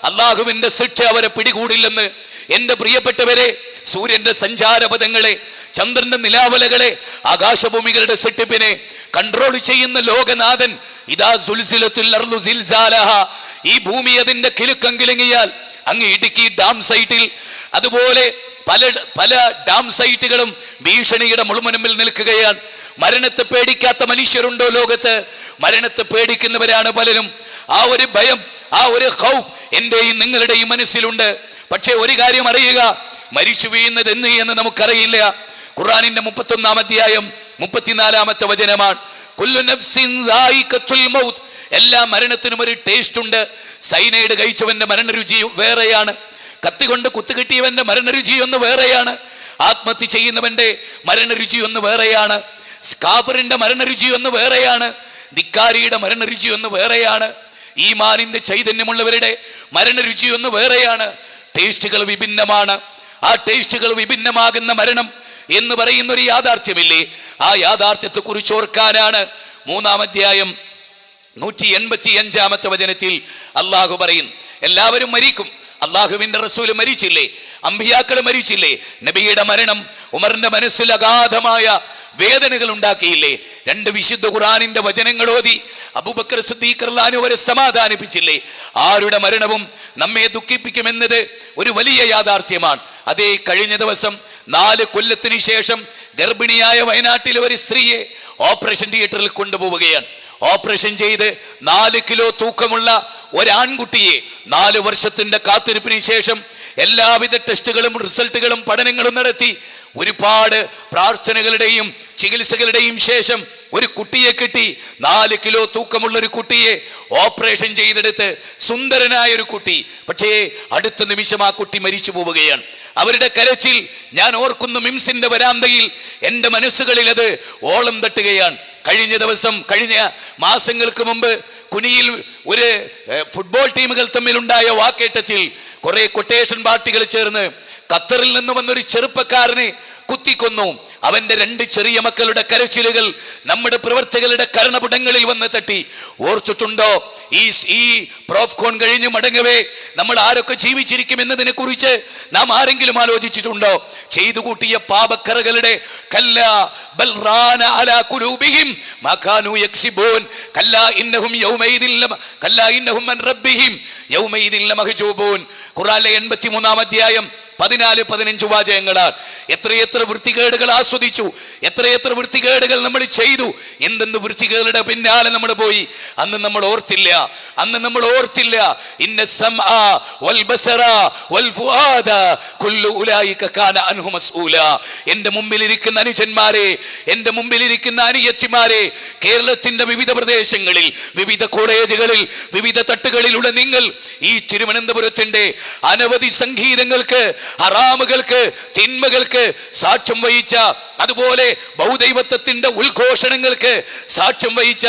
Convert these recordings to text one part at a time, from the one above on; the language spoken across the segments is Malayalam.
അള്ളാഹുവിന്റെ ശിക്ഷ അവരെ പിടികൂടില്ലെന്ന്. എന്റെ പ്രിയപ്പെട്ടവരെ, സൂര്യന്റെ സഞ്ചാരപഥങ്ങളെ, ചന്ദ്രന്റെ നിലാവലകളെ, ആകാശഭൂമികളുടെ സെട്ടിപ്പിനെ കൺട്രോൾ ചെയ്യുന്ന ലോകനാഥൻ ഇദാ സുൽസിലത്തുൽ അർളു സിൽസാലഹ, ഈ ഭൂമി അതിന്റെ കിലുക്കം കിലുങ്ങിയാൽ അങ്ങ് ഇടുക്കി ഡാം സൈറ്റിൽ അതുപോലെ പല ഡാം സൈറ്റുകളും ഭീഷണിയുടെ മുൾമുനമ്പിൽ നിൽക്കുകയാണ്. മരണത്തെ പേടിക്കാത്ത മനുഷ്യരുണ്ടോ ലോകത്ത്? മരണത്തെ പേടിക്കുന്നവരാണ് പലരും. ആ ഒരു ഭയം, ആ ഒരു ഖൗഫ് എന്റെയും നിങ്ങളുടെയും മനസ്സിലുണ്ട്. പക്ഷേ ഒരു കാര്യം അറിയുക, മരിച്ചു വീഴുന്നത് എന്ന് നമുക്കറിയില്ല. ഖുർആനിന്റെ 31-ാം അധ്യായം 34-ാമത്തെ വചനമാണ്. കുല്ലു നഫ്സിൻ ദായിഖത്തുൽ മൗത്ത്, എല്ലാ മരണത്തിനും ഒരു ടേസ്റ്റ് ഉണ്ട്. സൈനൈഡ് കഴിച്ചവന്റെ മരണരുചി വേറെയാണ്, കത്തികൊണ്ട് കുത്തുകിട്ടിയവന്റെ മരണരുചി ഒന്ന് വേറെയാണ്, ആത്മഹത്യ ചെയ്യുന്നവന്റെ മരണരുചി ഒന്ന് വേറെയാണ്, കാഫിറിന്റെ മരണരുചി ഒന്ന് വേറെയാണ്, ധിക്കാരിയുടെ മരണരുചി ഒന്ന് വേറെയാണ്, ഈമാനിന്റെ ചൈതന്യമുള്ളവരുടെ മരണരുചി ഒന്ന് വേറെയാണ്. ടേസ്റ്റുകൾ വിഭിന്നമാണ്. ആ ടേസ്റ്റുകൾ വിഭിന്നമാകുന്ന മരണം എന്ന് പറയുന്ന ഒരു യാഥാർത്ഥ്യമില്ലേ? ആ യാഥാർത്ഥ്യത്തെ കുറിച്ച് ഓർക്കാനാണ് 3-ാം അധ്യായം 185-ാമത്തെ വചനത്തിൽ അള്ളാഹു പറയും, എല്ലാവരും മരിക്കും. അള്ളാഹുവിന്റെ റസൂല് മരിച്ചില്ലേ? അമ്പിയാക്കൾ മരിച്ചില്ലേ? നബിയുടെ മരണം ഉമറിന്റെ മനസ്സിൽ അഗാധമായ വേദനകൾ ഉണ്ടാക്കിയില്ലേ? 2 വിശുദ്ധ ഖുർആനിന്റെ വചനങ്ങൾ ഓതി അബൂബക്കർ സിദ്ദീഖ് റളിയല്ലാഹു അൻഹു സമാധാനിപ്പിച്ചില്ലേ? ആരുടെ മരണവും നമ്മെ ദുഃഖിപ്പിക്കുമെന്നത് ഒരു വലിയ യാഥാർത്ഥ്യമാണ്. അതേ, കഴിഞ്ഞ ദിവസം 4 കൊല്ലത്തിന് ശേഷം ഗർഭിണിയായ വയനാട്ടിലെ ഒരു സ്ത്രീയെ ഓപ്പറേഷൻ തിയേറ്ററിൽ കൊണ്ടുപോവുകയാണ്. ഓപ്പറേഷൻ ചെയ്ത് 4 കിലോ തൂക്കമുള്ള ഒരാൺകുട്ടിയെ 4 വർഷത്തിന്റെ കാത്തിരിപ്പിന് ശേഷം എല്ലാവിധ ടെസ്റ്റുകളും റിസൾട്ടുകളും പഠനങ്ങളും നടത്തി ഒരുപാട് പ്രാർത്ഥനകളുടെയും ചികിത്സകളുടെയും ശേഷം ഒരു കുട്ടിയെ കിട്ടി. 4 കിലോ തൂക്കമുള്ള ഒരു കുട്ടിയെ ഓപ്പറേഷൻ ചെയ്തെടുത്ത് സുന്ദരനായ ഒരു കുട്ടി. പക്ഷേ അടുത്ത നിമിഷം ആ കുട്ടി മരിച്ചു പോവുകയാണ്. അവരുടെ കരച്ചിൽ ഞാൻ ഓർക്കുന്നു. മിംസിന്റെ വരാന്തയിൽ എൻ്റെ മനസ്സുകളിൽ അത് ഓളം തട്ടുകയാണ്. കഴിഞ്ഞ മാസങ്ങൾക്ക് മുമ്പ് കുനിയിൽ ഒരു ഫുട്ബോൾ ടീമുകൾ തമ്മിലുണ്ടായ വാക്കേറ്റത്തിൽ കുറെ കൊട്ടേഷൻ പാർട്ടികൾ ചേർന്ന് ഖത്തറിൽ നിന്ന് വന്നൊരു ചെറുപ്പക്കാരനെ കുത്തിക്കൊന്നു. അവന്റെ 2 ചെറിയ മക്കളുടെ കരച്ചിലുകൾ നമ്മുടെ പ്രവർത്തകരുടെ കർണപുടങ്ങളിൽ വന്ന് തട്ടി. ഓർത്തിട്ടുണ്ടോ? ഈ പ്രോഫ്കോൺ കഴിഞ്ഞ് മടങ്ങവേ നമ്മൾ ആരൊക്കെ ജീവിച്ചിരിക്കും എന്നതിനെ കുറിച്ച് നാം ആരെങ്കിലും ആലോചിച്ചിട്ടുണ്ടോ? ചെയ്തു കൂട്ടിയ പാപക്കറകളുടെ കല്ലാ ബൽ റാന അലാ ഖുലൂബിഹിം മാ കാനൂ യക്സിബൂൻ കല്ലാ ഇന്നഹും അൻ റബ്ബിഹിം യൗമൈദിൻ ലമഹ്ജൂബൂൻ. ഖുർആനിലെ 83-ാം അധ്യായം 14-15 വാചകങ്ങളാണ്. എത്രയെത്ര വൃത്തികേടുകൾ ആസ്വദിച്ചു, എത്രയെത്ര വൃത്തികേടുകൾ നമ്മൾ ചെയ്തു, എന്തെന്ന് വൃത്തികേടുകളുടെ പിന്നാലെ നമ്മൾ പോയി. അന്ന് നമ്മൾ ഓർത്തില്ല. ഇന്ന സമഅ വൽ ബസറ വൽ ഫുആദ കുല്ലു ഉലൈക കാന അൻഹു മസ്ഊല. എൻ്റെ മുമ്പിലിരിക്കുന്ന അനുജന്മാരെ, എൻ്റെ മുമ്പിലിരിക്കുന്ന അനിയത്തിമാരെ, കേരളത്തിന്റെ വിവിധ പ്രദേശങ്ങളിൽ, വിവിധ കോളേജുകളിൽ, വിവിധ തട്ടുകളിലുള്ള നിങ്ങൾ ഈ തിരുവനന്തപുരത്തിന്റെ അനവധി സംഗീതങ്ങൾക്ക്, ഹറാമുകൾക്ക്, തിന്മകൾക്ക് സാക്ഷ്യം വഹിച്ച, അതുപോലെ ബഹുദൈവത്വത്തിന്റെ ഉദ്ഘോഷണങ്ങൾക്ക് സാക്ഷ്യം വഹിച്ച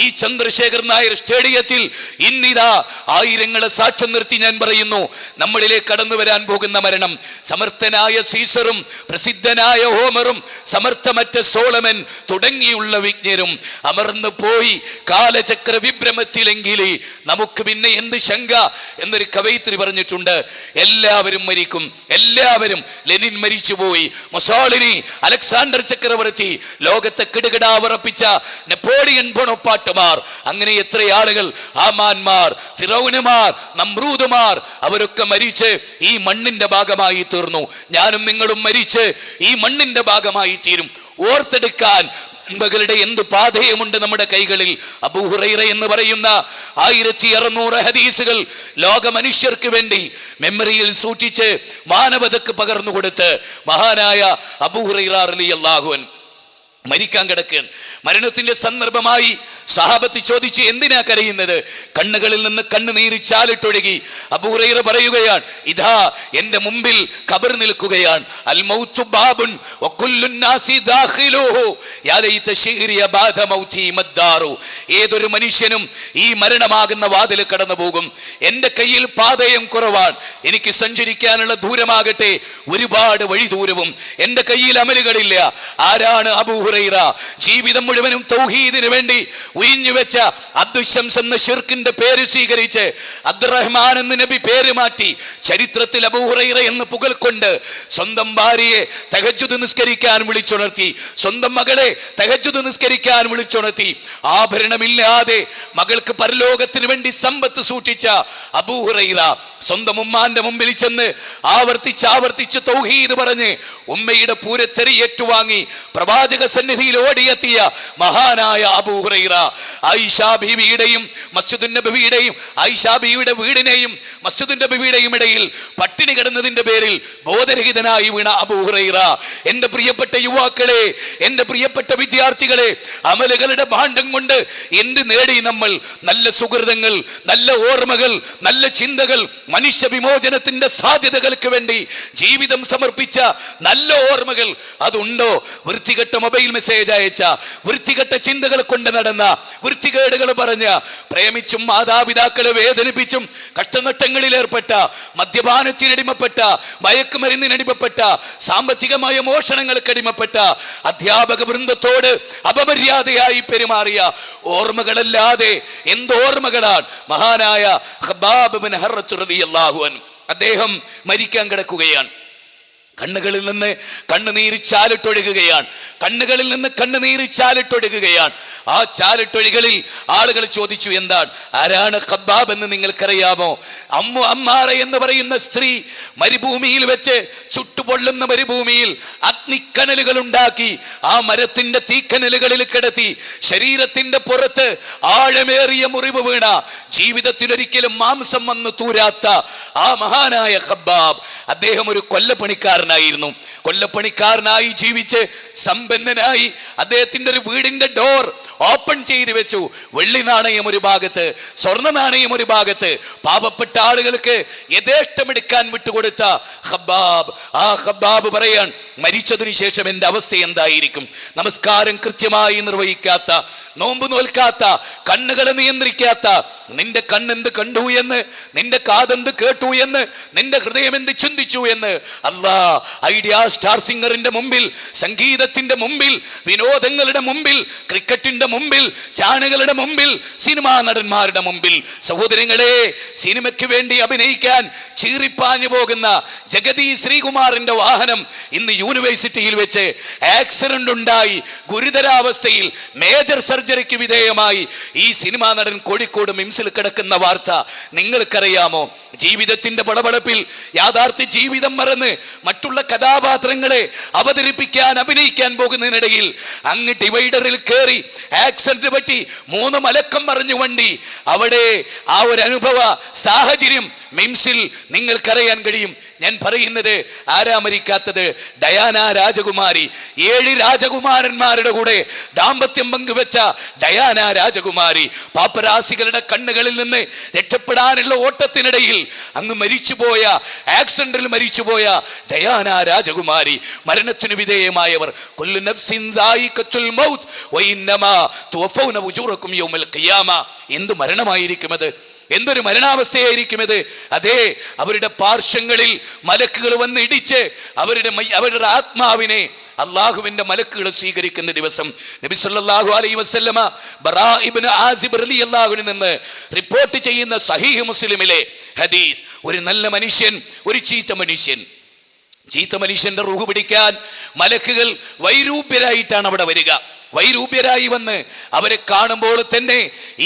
ഈ ചന്ദ്രശേഖർ നായർ സ്റ്റേഡിയത്തിൽ ഇന്നിതാ ആയിരങ്ങളെ സാക്ഷ്യം നിർത്തി ഞാൻ പറയുന്നു, നമ്മളിലേക്ക് കടന്നു വരാൻ പോകുന്ന മരണം. സമർത്ഥനായ സീസറും പ്രസിദ്ധനായ ഹോമറും സമർത്ഥമറ്റ സോളമൻ തുടങ്ങിയുള്ള വിജ്ഞരും അമർന്നു പോയി കാലചക്ര വിഭ്രമത്തിലെങ്കിൽ നമുക്ക് പിന്നെ എന്ത് ശങ്ക എന്നൊരു കവയിത്രി പറഞ്ഞിട്ടുണ്ട്. എല്ലാവരും മരിക്കും, എല്ലാവരും. ലെനിൻ മരിച്ചുപോയി, മൊസോളിനി, അലക്സാണ്ടർ ചക്രവർത്തി, ലോകത്തെ കിടുകിടാവറപ്പിച്ച നെപ്പോളിയൻ ബോണപ്പാർട്ടുമാർ, അങ്ങനെ എത്ര ആളുകൾ, ആമാന്മാർ, ഫിറൗനമാർ, നമ്രൂദുമാർ, അവരൊക്കെ മരിച്ച് ഈ മണ്ണിന്റെ ഭാഗമായി തീർന്നു. ഞാനും നിങ്ങളും മരിച്ച് ഈ മണ്ണിന്റെ ഭാഗമായി തീരും. ഓർത്തെടുക്കാൻ നന്മകളുടെ എന്ത് പാഥേയമുണ്ട് നമ്മുടെ കൈകളിൽ. അബൂ ഹുറൈറ എന്ന് പറയുന്ന 1600 ഹദീസുകൾ ലോക മനുഷ്യർക്ക് വേണ്ടി മെമ്മറിയിൽ സൂക്ഷിച്ച് മാനവതക്ക് പകർന്നു കൊടുത്ത് മഹാനായ അബൂ ഹുറൈറ റളിയല്ലാഹു അൻഹു മരിക്കാൻ കിടക്കുകയാണ്. മരണത്തിന്റെ സന്ദർഭമായി സഹാബത്ത് ചോദിച്ചു, എന്തിനാ കരയുന്നത്? കണ്ണുകളിൽ നിന്ന് കണ്ണുനീര് ചാലിട്ടൊഴുകി. അബൂ ഹുറൈറ പറയുകയാണ്, ഇതാ എന്റെ മുമ്പിൽ ഖബർ നിൽക്കുകയാണ്. അൽ മൗതു ബാബുൻ വകുല്ലു നാസി ദാഖിലുഹു യാ ലൈത ശിഅരി ബഅദ മൗതി മദ്ദാറു. ഏതൊരു മനുഷ്യനും ഈ മരണമാകുന്ന വാതിൽ കടന്നു പോകും. എന്റെ കയ്യിൽ പാതയം കുറവാണ്, എനിക്ക് സഞ്ചരിക്കാനുള്ള ദൂരമാകട്ടെ ഒരുപാട് വഴി ദൂരവും. എന്റെ കയ്യിൽ അമലുകളില്ല. ആരാണ് അബൂ ഹുറൈറ? ജീവിതം മുഴുവനും തൗഹീദിന് വേണ്ടി ഉയിഞ്ഞുവെച്ച അബ്ദുശംസ് എന്ന ഷിർക്കിന്റെ പേര് സ്വീകരിച്ച് അബ്ദുറഹ്മാൻ എന്ന് നബി പേര് മാറ്റി ചരിത്രത്തിൽ അബൂ ഹുറൈറ എന്ന് പുകഴ്കൊണ്ട് സ്വന്തം ഭാര്യയെ തഹജ്ജുദ് നിസ്കരിക്കാൻ വിളിച്ചുണർത്തി, സ്വന്തം മകളെ തഹജ്ജുദ് നിസ്കരിക്കാൻ വിളിച്ചുണർത്തി. ആഭരണമില്ലാതെ മകൾക്ക് പരലോകത്തിന് വേണ്ടി സമ്പത്ത് സൂക്ഷിച്ച അബൂ ഹുറൈറ സ്വന്തം ഉമ്മാന്റെ മുമ്പിൽ ചെന്ന് ആവർത്തിച്ച് തൗഹീദ് പറഞ്ഞ് ഉമ്മയുടെ പൂരത്തെറി ഏറ്റുവാങ്ങി പ്രവാചക സന്നിധിയിൽ ഓടിയെത്തിയ മഹാനായ അബൂ ഹുറൈറ ആയിഷ ബീവിയുടെയും മസ്ജിദുൻ നബവിയുടെയും ആയിഷ ബീവിയുടെ വീടിനെയും മസ്ജിദുൻ നബവിയുടെയും ഇടയിൽ പട്ടിണി കിടന്നതിന്റെ പേരിൽ ബോധരഹിതനായി വീണ അബൂ ഹുറൈറ. എന്റെ പ്രിയപ്പെട്ട യുവാക്കളെ, എന്റെ പ്രിയപ്പെട്ട വിദ്യാർത്ഥികളെ, അമലുകളുടെ ഭാണ്ഡം കൊണ്ട് എന്ത് നേടി നമ്മൾ? നല്ല സുഹൃതങ്ങൾ, നല്ല ഓർമ്മകൾ, നല്ല ചിന്തകൾ, മനുഷ്യ വിമോചനത്തിന്റെ സാധ്യതകൾക്ക് വേണ്ടി ജീവിതം സമർപ്പിച്ച നല്ല ഓർമ്മകൾ അതുണ്ടോ? വൃത്തികെട്ട മൊബൈൽ മെസ്സേജ് അയച്ച, വൃത്തികെട്ട ചിന്തകൾ കൊണ്ട് നടന്ന, വൃത്തികേടുകൾ പറഞ്ഞ, പ്രേമിച്ചും മാതാപിതാക്കളെ വേദനിപ്പിച്ചും കഷ്ടനഷ്ടങ്ങളിൽ ഏർപ്പെട്ട, മദ്യപാനത്തിനടിമപ്പെട്ട, മയക്കുമരുന്നിനടിമപ്പെട്ട, സാമ്പത്തികമായ മോഷണങ്ങൾക്ക് അടിമപ്പെട്ട, അധ്യാപക വൃന്ദത്തോട് അപമര്യാദയായി പെരുമാറിയ ഓർമ്മകളല്ലാതെ എന്തോർമ്മകളാണ്? മഹാനായ ഖബ്ബാബ് ബിൻ ഹറത്ത് റളിയല്ലാഹു അൻഹു അദ്ദേഹം മരിക്കാൻ കിടക്കുകയാണ്. കണ്ണുകളിൽ നിന്ന് കണ്ണുനീര് ചാലിട്ടൊഴുകുകയാണ്. കണ്ണുകളിൽ നിന്ന് കണ്ണുനീര് ചാലിട്ടൊഴുകുകയാണ്. ആ ചാലിട്ടൊഴുകളിൽ ആളുകൾ ചോദിച്ചു, എന്താണ്, ആരാണ് ഖബ്ബാബ് എന്ന് നിങ്ങൾക്കറിയാമോ? അമ്മു അമ്മാറ എന്ന് പറയുന്ന സ്ത്രീ മരുഭൂമിയിൽ വെച്ച്, ചുട്ടുപൊള്ളുന്ന മരുഭൂമിയിൽ അഗ്നിക്കനലുകൾ ഉണ്ടാക്കി ആ മരത്തിന്റെ തീക്കനലുകളിൽ കിടത്തി ശരീരത്തിന്റെ പുറത്ത് ആഴമേറിയ മുറിവ് വീണ, ജീവിതത്തിലൊരിക്കലും മാംസം വന്ന് തൂരാത്ത ആ മഹാനായ ഖബ്ബാബ് അദ്ദേഹം ഒരു കൊല്ലപ്പണിക്കാരനായിരുന്നു. കൊല്ലപ്പണിക്കാരനായി ജീവിച്ച് സമ്പന്നനായി അദ്ദേഹത്തിന്റെ ഒരു വീടിന്റെ ഡോർ ഓപ്പൺ ചെയ്തു വെച്ചു. വെള്ളി നാണയം ഒരു ഭാഗത്ത്, സ്വർണ്ണ നാണയം ഒരു ഭാഗത്ത്, പാവപ്പെട്ട ആളുകൾക്ക് യഥേഷ്ടമെടുക്കാൻ വിട്ടുകൊടുത്ത ഖബ്ബാബ്. ആ ഖബ്ബാബ് പറയാൻ, മരിച്ചതിനു ശേഷം എന്റെ അവസ്ഥ എന്തായിരിക്കും? നമസ്കാരം കൃത്യമായി നിർവഹിക്കാത്ത, നോമ്പ് നോൽക്കാത്ത, കണ്ണുകളെ നിയന്ത്രിക്കാത്ത, നിന്റെ കണ്ണെന്ത് കണ്ടു എന്ന്, നിന്റെ കാതെന്ത് കേട്ടു എന്ന്, നിന്റെ ഹൃദയം എന്ത് ചിന്തിച്ചു എന്ന് അല്ലാ ഐഡിയ സ്റ്റാർ സിംഗറിന്റെ മുമ്പിൽ, സംഗീതത്തിന്റെ മുമ്പിൽ, വിനോദങ്ങളുടെ മുമ്പിൽ, ക്രിക്കറ്റിന്റെ മുമ്പിൽ, ചാനലുകളുടെ മുമ്പിൽ, സിനിമാ നടന്മാരുടെ മുമ്പിൽ, സഹോദരങ്ങളെ, സിനിമയ്ക്ക് വേണ്ടി അഭിനയിക്കാൻ ചീറിപ്പാഞ്ഞു പോകുന്ന ജഗതി ശ്രീകുമാറിന്റെ വാഹനം ഇന്ന് യൂണിവേഴ്സിറ്റിയിൽ വെച്ച് ആക്സിഡന്റ് ഉണ്ടായി ഗുരുതരാവസ്ഥയിൽ മേജർ സർജറിക്ക് വിധേയമായി ഈ സിനിമാ നടൻ കോഴിക്കോട് മിംസിൽ കിടക്കുന്ന വാർത്ത നിങ്ങൾക്കറിയാമോ? ജീവിതത്തിന്റെ പടപടപ്പിൽ യാഥാർത്ഥ്യ ജീവിതം മറന്ന് മറ്റുള്ള കഥാപാത്രങ്ങളെ അവതരിപ്പിക്കാൻ, അഭിനയിക്കാൻ പോകുന്നതിനിടയിൽ അങ്ങ് ഡിവൈഡറിൽ കയറി ആക്സിഡന്റ് പറ്റി 3 മലക്കം മറിഞ്ഞു വണ്ടി. അവിടെ ആ ഒരു അനുഭവ സാഹചര്യം മിംസിൽ നിങ്ങൾക്കറിയാൻ കഴിയും. ഞാൻ പറയുന്നത് ആരാ മരിക്കാത്തത്? ഡയാന രാജകുമാരി. 7 രാജകുമാരന്മാരുടെ കൂടെ ദാമ്പത്യം പങ്കുവെച്ച ഡയാന രാജകുമാരി പാപ്പരാസികളുടെ കണ്ണുകളിൽ നിന്ന് രക്ഷപ്പെടാനുള്ള ഓട്ടത്തിനിടയിൽ അങ്ങ് മരിച്ചുപോയ, ആക്സിഡന്റിൽ മരിച്ചുപോയ ഡയാന രാജകുമാരി. മരണത്തിന് വിധേയമായവർ. കുല്ലു നഫ്സിൻ ദായിഖത്തുൽ മൗത്ത് വഇന്നമാ തുവഫൗന ഉജൂറക്കും യൗമൽ ഖിയാമ. എന്ത് മരണമായിരിക്കും അത്? എന്തൊരു മരണാവസ്ഥയായിരിക്കും ഇത്? അതെ, അവരുടെ പാർശ്വങ്ങളിൽ മലക്കുകൾ വന്ന് ഇടിച്ച് അവരുടെ ആത്മാവിനെ അള്ളാഹുവിന്റെ മലക്കുകൾ സ്വീകരിക്കുന്ന ദിവസം. നബി സല്ലല്ലാഹു അലൈഹി വസല്ലമ ബറാ ഇബ്നു ആസിബ് റളിയല്ലാഹു അൻഹു നിന്ന് റിപ്പോർട്ട് ചെയ്യുന്ന സഹീഹ് മുസ്ലിമിലെ ഹദീസ്, ഒരു നല്ല മനുഷ്യൻ, ഒരു ചീത്ത മനുഷ്യൻ. ചീത്ത മനുഷ്യന്റെ റൂഹ് പിടിക്കാൻ മലക്കുകൾ വൈരൂപ്യരായിട്ടാണ് അവിടെ വരിക. വൈരൂപ്യരായി വന്ന് അവരെ കാണുമ്പോൾ തന്നെ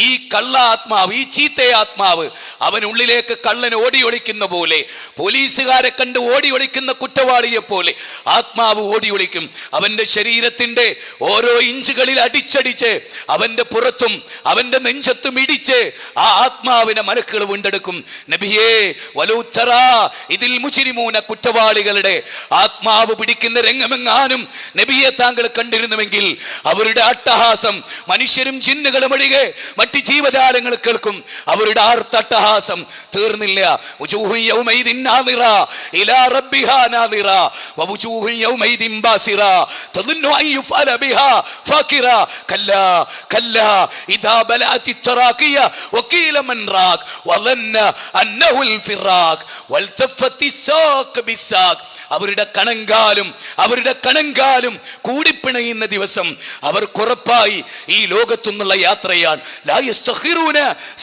ഈ കള്ള ആത്മാവ്, ഈ ചീത്ത ആത്മാവ് അവനുള്ളിലേക്ക് കള്ളൻ ഓടിയൊളിക്കുന്ന പോലെ, പോലീസുകാരെ കണ്ട് ഓടിയൊളിക്കുന്ന കുറ്റവാളിയെ പോലെ ആത്മാവ് ഓടിയൊളിക്കും. അവന്റെ ശരീരത്തിന്റെ ഓരോ ഇഞ്ചുകളിൽ അടിച്ചടിച്ച് അവന്റെ പുറത്തും അവന്റെ നെഞ്ചത്തും ഇടിച്ച് ആ ആത്മാവിനെ മലക്കുകൾ വീണ്ടെടുക്കും. നബിയേ വലൗതറാ ഇതിൽ മുജ്രിമൂന, കുറ്റവാളികളുടെ ആത്മാവ് പിടിക്കുന്ന രംഗമെങ്ങാനും നബിയെ താങ്കൾ കണ്ടിരുന്നുവെങ്കിൽ അവരുടെ അട്ടഹാസം മനുഷ്യരും ജിന്നുകളും ഒഴികെ മറ്റ് ജീവജാലങ്ങൾ കേൾക്കും. അവരുടെ ആർത്തട്ടഹാസം തീർന്നില്ല. വജൂഹു യൗമൈദിൻ നാദിറ ഇലാ റബ്ബിഹാ നാദിറ വവജൂഹു യൗമൈദിൻ ബാസിറ തദുന്നു അൻ യുഫഅല ബിഹാ ഫാകിറ കല്ലാ കല്ലാ ഇദാ ബലഅതി തറാഖിയ വഖീല മൻ റാഖ് വظن അന്നഹു الفراق والتفت الساق بالساق അവരുടെ കണങ്കാലും കൂടിപ്പിണയുന്ന ദിവസം അവർക്കുറപ്പായി ഈ ലോകത്തുനിന്നുള്ള യാത്രയാണ്. ലാ യസ്തഖിറൂന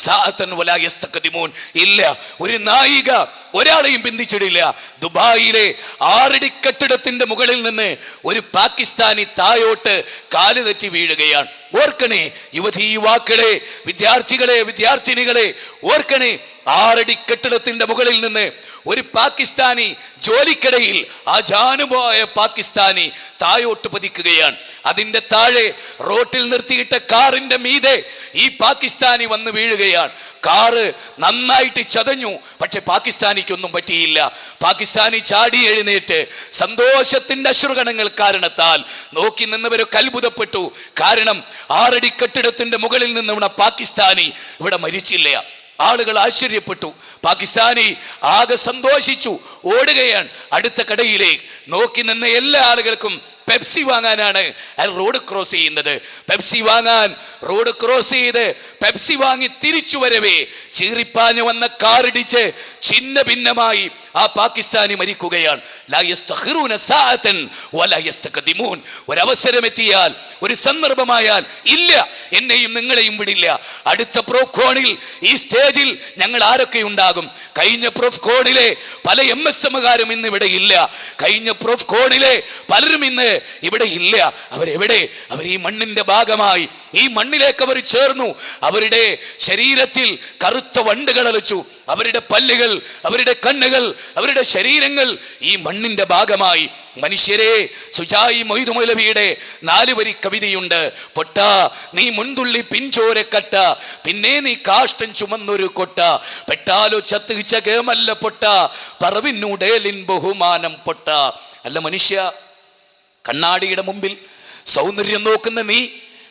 സഅതൻ വലാ യസ്തഖദിമൂൻ. ഇല്ല, ഒരു നായിക ഒരാളെയും ബന്ധിച്ചിടില്ല. ദുബായിലെ 6 അടി കെട്ടിടത്തിന്റെ മുകളിൽ നിന്ന് ഒരു പാകിസ്ഥാനി തായോട്ട് കാല് തെറ്റി വീഴുകയാണ്. ഓർക്കണേ യുവതി യുവാക്കളെ, വിദ്യാർത്ഥികളെ, വിദ്യാർത്ഥിനികളെ, ഓർക്കണേ 6 അടി കെട്ടിടത്തിന്റെ മുകളിൽ നിന്ന് ഒരു പാകിസ്ഥാനി ജോലിക്കിടയിൽ ആ ജാനുപോയ പാകിസ്ഥാനി തായോട്ട് പതിക്കുകയാണ്. അതിന്റെ താഴെ റോട്ടിൽ നിർത്തിയിട്ട കാറിന്റെ മീതെ ഈ പാകിസ്ഥാനി വന്ന് വീഴുകയാണ്. കാറ് നന്നായിട്ട് ചതഞ്ഞു, പക്ഷെ പാകിസ്ഥാനിക്കൊന്നും പറ്റിയില്ല. പാകിസ്ഥാനി ചാടി എഴുന്നേറ്റ് സന്തോഷത്തിന്റെ അശ്രുകണങ്ങൾ കാരണത്താൽ നോക്കി നിന്നവരൊക്കെ അത്ഭുതപ്പെട്ടു. കാരണം 6 അടി കെട്ടിടത്തിന്റെ മുകളിൽ നിന്ന് പാകിസ്ഥാനി ഇവിടെ മരിച്ചില്ല. ആളുകൾ ആശ്ചര്യപ്പെട്ടു. പാകിസ്ഥാനി ആകെ സന്തോഷിച്ചു, ഓടുകയാണ് അടുത്ത കടയിലേക്ക്. നോക്കി നിന്ന എല്ലാ ആളുകൾക്കും പെപ്സി വാങ്ങാനാണ് റോഡ് ക്രോസ് ചെയ്യുന്നത്. പെപ്സി വാങ്ങാൻ റോഡ് ക്രോസ് ചെയ്ത് പെപ്സി വാങ്ങി തിരിച്ചു വരവേ ചീറിപ്പാഞ്ഞു വന്ന കാറിടിച്ച് ഛിന്ന ഭിന്നമായി ആ പാകിസ്ഥാനി മരിക്കുകയാണ്. ലാ യസ്തഖിറൂന സഅതൻ വലാ യസ്തഖദിമൂൻ. ഒരവസരം എത്തിയാൽ, ഒരു സന്ദർഭമായാൽ ഇല്ല, എന്നെയും നിങ്ങളെയും വിടില്ല. അടുത്ത പ്രോഫ്കോണിൽ ഈ സ്റ്റേജിൽ ഞങ്ങൾ ആരൊക്കെ ഉണ്ടാകും? കഴിഞ്ഞ പ്രോഫ്കോണിലെ പല MSMകാരും ഇന്ന് ഇവിടെ ഇല്ല. കഴിഞ്ഞ പ്രോഫ്കോണിലെ പലരും ഇന്ന് ഇവിടെ ഇല്ല. അവരെവിടെ? അവർ ഈ മണ്ണിന്റെ ഭാഗമായി, ഈ മണ്ണിലേക്ക് അവർ ചേർന്നു. അവരുടെ ശരീരത്തിൽ കറുത്ത വണ്ടുകൾ അലച്ചു. അവരുടെ പല്ലുകൾ, അവരുടെ കണ്ണുകൾ, അവരുടെ ശരീരങ്ങൾ ഈ മണ്ണിന്റെ ഭാഗമായി. മനുഷ്യരെ, സുജായി മൊയ്തു മൗലവിയുടെ 4 വരി കവിതയുണ്ട്. പൊട്ട നീ മുൻതുള്ളി പിഞ്ചോരക്കട്ട, പിന്നെ നീ കാഷ്ടം ചുമന്നൊരു കൊട്ട, പെട്ടാലോ ചത്തുകിച്ച കേമല്ല പൊട്ട, പറവിനുടേലിൻ ബഹുമാനം പൊട്ട. അല്ല മനുഷ്യ, കണ്ണാടിയുടെ മുമ്പിൽ സൗന്ദര്യം നോക്കുന്ന നീ,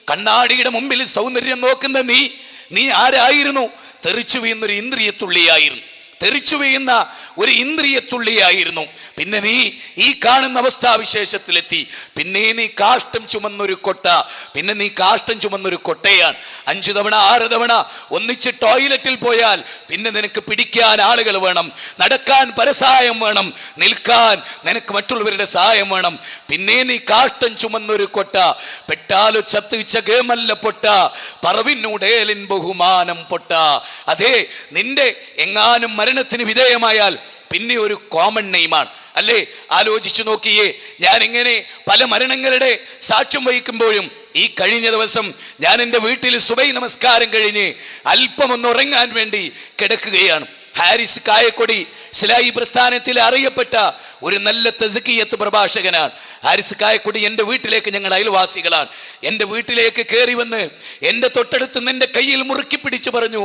കണ്ണാടിയുടെ മുമ്പിൽ സൗന്ദര്യം നോക്കുന്ന നീ ആരായിരുന്നു? തെറിച്ചു വീഴുന്നൊരു ഇന്ദ്രിയത്തുള്ളിയായിരുന്നു. തെറിച്ചു വീഴുന്ന ഒരു ഇന്ദ്രിയത്തുള്ളിയായിരുന്നു. പിന്നെ നീ ഈ കാണുന്ന അവസ്ഥാവിശേഷത്തിലെത്തി. പിന്നെ നീ കാഷ്ടം ചുമന്നൊരു കൊട്ട, പിന്നെ നീ കാഷ്ടം ചുമന്നൊരു കൊട്ടയാണ്. 5 തവണ 6 തവണ ഒന്നിച്ച് ടോയ്ലറ്റിൽ പോയാൽ പിന്നെ നിനക്ക് പിടിക്കാൻ ആളുകൾ വേണം, നടക്കാൻ പരസഹായം വേണം, നിൽക്കാൻ നിനക്ക് മറ്റുള്ളവരുടെ സഹായം വേണം. പിന്നെ നീ കാഷ്ടം ചുമന്നൊരു കൊട്ട, പെട്ടാലോ ചത്തുകിച്ച ഗേമല്ല പൊട്ട, പറവിനുടേലിൻ ബഹുമാനം പൊട്ട. അതെ, നിന്റെ എങ്ങാനും മരണത്തിന് വിധേയമായാൽ പിന്നെ ഒരു കോമൺ നെയിമാണ് അല്ലേ? ആലോചിച്ചു നോക്കിയേ. ഞാൻ ഇങ്ങനെ പല മരണങ്ങളുടെ സാക്ഷ്യം വഹിക്കുമ്പോഴും ഈ കഴിഞ്ഞ ദിവസം ഞാൻ എൻ്റെ വീട്ടിൽ സുബൈ നമസ്കാരം കഴിഞ്ഞ് അല്പം ഒന്ന് ഉറങ്ങാൻ വേണ്ടി കിടക്കുകയാണ്. ഹാരിസ് കായക്കൊടി ഇസ്ലാഹി പ്രസ്ഥാനത്തിൽ അറിയപ്പെട്ട ഒരു നല്ല തസ്കിയത്ത് പ്രഭാഷകനാണ്. ഹാരിസ് കായക്കൊടി എൻ്റെ വീട്ടിലേക്ക്, ഞങ്ങൾ അയൽവാസികളാണ്, എൻ്റെ വീട്ടിലേക്ക് കയറി വന്ന് എൻ്റെ തൊട്ടടുത്ത് എൻ്റെ കയ്യിൽ മുറുക്കി പിടിച്ചു പറഞ്ഞു.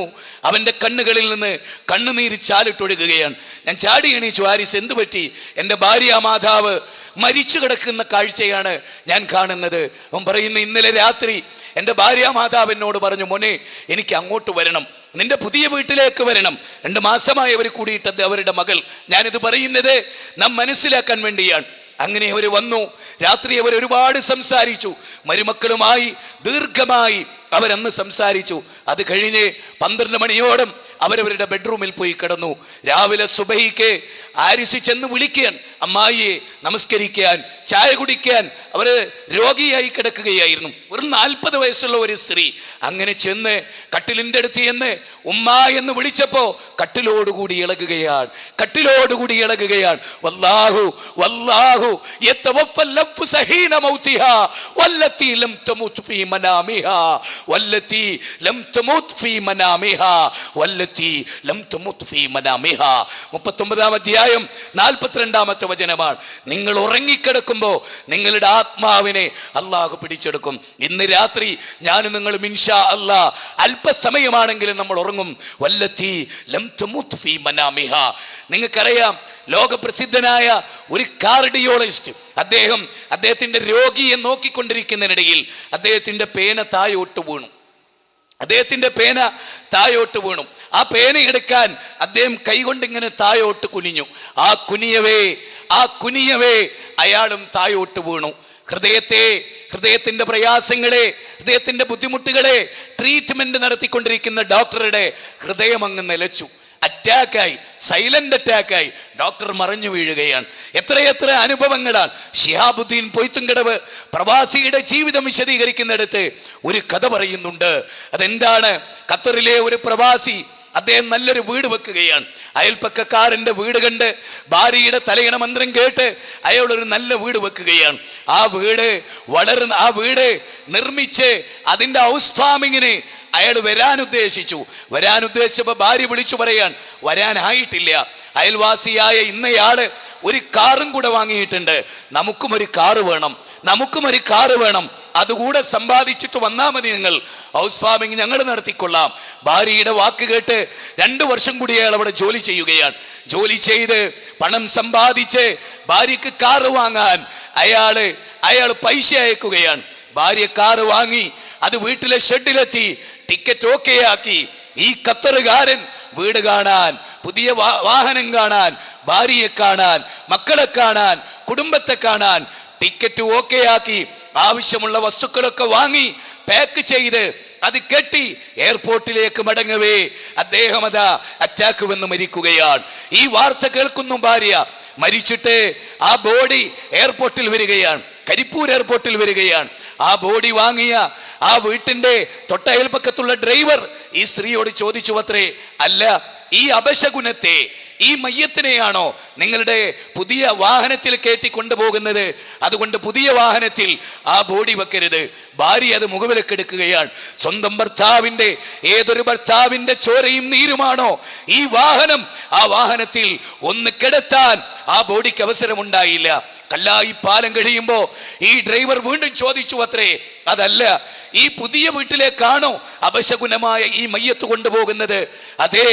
അവൻ്റെ കണ്ണുകളിൽ നിന്ന് കണ്ണുനീര് ചാലിട്ടൊഴുകുകയാണ്. ഞാൻ ചാടി എണീച്ചു. ഹാരിസ്, എന്ത് പറ്റി? എൻ്റെ ഭാര്യ മാതാവ് മരിച്ചു കിടക്കുന്ന കാഴ്ചയാണ് ഞാൻ കാണുന്നത്. അവൻ പറയുന്നു, ഇന്നലെ രാത്രി എൻ്റെ ഭാര്യ മാതാവ് എന്നോട് പറഞ്ഞു, മോനെ എനിക്ക് അങ്ങോട്ട് വരണം, നിന്റെ പുതിയ വീട്ടിലേക്ക് വരണം. 2 മാസമായി അവർ കൂടിയിട്ടത് അവരുടെ മകൾ. ഞാനിത് പറയുന്നത് നാം മനസ്സിലാക്കാൻ വേണ്ടിയാണ്. അങ്ങനെ അവർ വന്നു. രാത്രി അവർ ഒരുപാട് സംസാരിച്ചു. മരുമക്കളുമായി ദീർഘമായി അവരന്ന് സംസാരിച്ചു. അത് കഴിഞ്ഞ് 12 മണിയോളം അവരവരുടെ ബെഡ്റൂമിൽ പോയി കിടന്നു. രാവിലെ സുബഹിക്ക് ഹാരിസ് ചെന്ന് വിളിക്കാൻ, അമ്മായിയെ നമസ്കരിക്കാൻ, ചായ കുടിക്കാൻ. അവർ രോഗിയായി കിടക്കുകയായിരുന്നു. ഒരു 40 വയസ്സുള്ള ഒരു സ്ത്രീ. അങ്ങനെ ചെന്ന് കട്ടിലിൻ്റെ അടുത്ത് ചെന്ന് ഉമ്മ എന്ന് വിളിച്ചപ്പോ കട്ടിലോടുകൂടി ഇളകുകയാണ്, കട്ടിലോടുകൂടി ഇളകുകയാണ്. വല്ലാഹു വല്ലാഹു യതവഫൽ നഫ്സ ഹീന മൗതിഹാ വല്ലത്തി ലം തമുത് ഫീ മനാമിഹാ വല്ലത്തി ലം തമുത് ഫീ മനാമിഹാ വല്ലത്തി ലം തമുത് ഫീ മനാമിഹാ. 39-ാം അധ്യായം 42-ാമത്തെ വചനമാണ്. നിങ്ങൾ ഉറങ്ങിക്കിടക്കുമ്പോൾ നിങ്ങളുടെ ആത്മാവിനെ അള്ളാഹു പിടിച്ചെടുക്കും. ഇന്ന് രാത്രി ഞാൻ നിങ്ങളും ഇൻഷാ അല്ലാഹ് അല്പസമയമാണെങ്കിലും നമ്മൾ ഉറങ്ങും. വല്ലത്തി ലം തമുത് ഫീ മനാമിഹാ. നിങ്ങൾക്കറിയാം, ലോകപ്രസിദ്ധനായ ഒരു കാർഡിയോളജിസ്റ്റ്, അദ്ദേഹത്തിന്റെ രോഗിയെ നോക്കിക്കൊണ്ടിരിക്കുന്നതിനിടയിൽ അദ്ദേഹത്തിന്റെ പേന താഴോട്ട് വീണു. അദ്ദേഹത്തിന്റെ പേന താഴോട്ട് വീണു. ആ പേന എടുക്കാൻ അദ്ദേഹം കൈകൊണ്ട് ഇങ്ങനെ താഴോട്ട് കുനിഞ്ഞു. ആ കുനിയവേ അയാളും താഴോട്ട് വീണു. ഹൃദയത്തിന്റെ പ്രയാസങ്ങളെ, ഹൃദയത്തിന്റെ ബുദ്ധിമുട്ടുകളെ ട്രീറ്റ്മെന്റ് നടത്തിക്കൊണ്ടിരിക്കുന്ന ഡോക്ടറുടെ ഹൃദയം അങ്ങ് നിലച്ചു. അറ്റാക്കായി, സൈലന്റ് അറ്റാക്കായി ഡോക്ടർ മറിഞ്ഞു വീഴുകയാണ്. എത്രയെത്ര അനുഭവങ്ങളാണ്. ശിഹാബുദ്ദീൻ പൊയ്ത്തുംകടവ് പ്രവാസിയുടെ ജീവിതം വിശദീകരിക്കുന്നിടത്ത് ഒരു കഥ പറയുന്നുണ്ട്. അതെന്താണ്? ഖത്തറിലെ ഒരു പ്രവാസി, അദ്ദേഹം നല്ലൊരു വീട് വെക്കുകയാണ്. അയൽപ്പക്കക്കാരന്റെ വീട് കണ്ട് ഭാര്യയുടെ തലയണ മന്ത്രം കേട്ട് അയാൾ ഒരു നല്ല വീട് വെക്കുകയാണ്. ആ വീട് നിർമ്മിച്ച് അതിന്റെ ഹൗസ് ഫാമിങ്ങിന് അയാൾ വരാനുദ്ദേശിച്ചപ്പോ ഭാര്യ വിളിച്ചു പറയാൻ വരാനായിട്ടില്ല. അയൽവാസിയായ ഇന്നയാള് ഒരു കാറും കൂടെ വാങ്ങിയിട്ടുണ്ട്. നമുക്കും ഒരു കാറ് വേണം, അതുകൂടെ സമ്പാദിച്ചിട്ട് വന്നാൽ മതി, നിങ്ങൾ ഹൗസ് ഫാമിംഗ് ഞങ്ങൾ നടത്തിക്കൊള്ളാം. ഭാര്യയുടെ വാക്ക് കേട്ട് 2 വർഷം കൂടി അയാൾ അവിടെ ജോലി ചെയ്യുകയാണ്. ജോലി ചെയ്ത് പണം സമ്പാദിച്ച് ഭാര്യക്ക് കാറ് വാങ്ങാൻ അയാൾ പൈസ അയക്കുകയാണ്. ഭാര്യ കാറ് വാങ്ങി, അത് വീട്ടിലെ ഷെഡിലെത്തി, ടിക്കറ്റ് ഓക്കെ ആക്കി. ഈ ഖത്തറുകാരൻ വീട് കാണാൻ, പുതിയ വാഹനം കാണാൻ, ഭാര്യയെ കാണാൻ, മക്കളെ കാണാൻ, കുടുംബത്തെ കാണാൻ ടിക്കറ്റ് ഓക്കെ ആക്കി, ആവശ്യമുള്ള വസ്തുക്കളൊക്കെ വാങ്ങി പാക്ക് ചെയ്ത് അത് കെട്ടി എയർപോർട്ടിലേക്ക് മടങ്ങവേ അദ്ദേഹം അതാ അറ്റാക്ക് വന്ന് മരിക്കുകയാണ്. ഈ വാർത്ത കേൾക്കുന്നു ഭാര്യ. മരിച്ചിട്ട് ആ ബോഡി എയർപോർട്ടിൽ വരികയാണ്, കരിപ്പൂർ എയർപോർട്ടിൽ വരികയാണ്. ആ ബോഡി വാങ്ങിയ ആ വീട്ടിന്റെ തൊട്ടയൽപ്പക്കത്തുള്ള ഡ്രൈവർ ഈ സ്ത്രീയോട് ചോദിച്ചു അത്രേ, അല്ല, ഈ അപശകുനത്തെ, ഈ മയ്യത്തിനെയാണോ നിങ്ങളുടെ പുതിയ വാഹനത്തിൽ കയറ്റി കൊണ്ടുപോകുന്നത്? അതുകൊണ്ട് പുതിയ വാഹനത്തിൽ ആ ബോഡി വെക്കരുത്. ഭാര്യ അത് മുഖവിലക്കെടുക്കുകയാണ്. സ്വന്തം ഭർത്താവിന്റെ, ഏതൊരു ഭർത്താവിന്റെ ചോരയും നീരുമാണോ ഈ വാഹനം, ആ വാഹനത്തിൽ ഒന്ന് കിടത്താൻ ആ ബോഡിക്ക് അവസരമുണ്ടായില്ല. കല്ലായി പാലം കഴിയുമ്പോ ഈ ഡ്രൈവർ വീണ്ടും ചോദിച്ചു അത്രേ, അതല്ല, ഈ പുതിയ വീട്ടിലേക്കാണോ അപശകുനമായ ഈ മയ്യത്ത് കൊണ്ടുപോകുന്നത്? അതെ,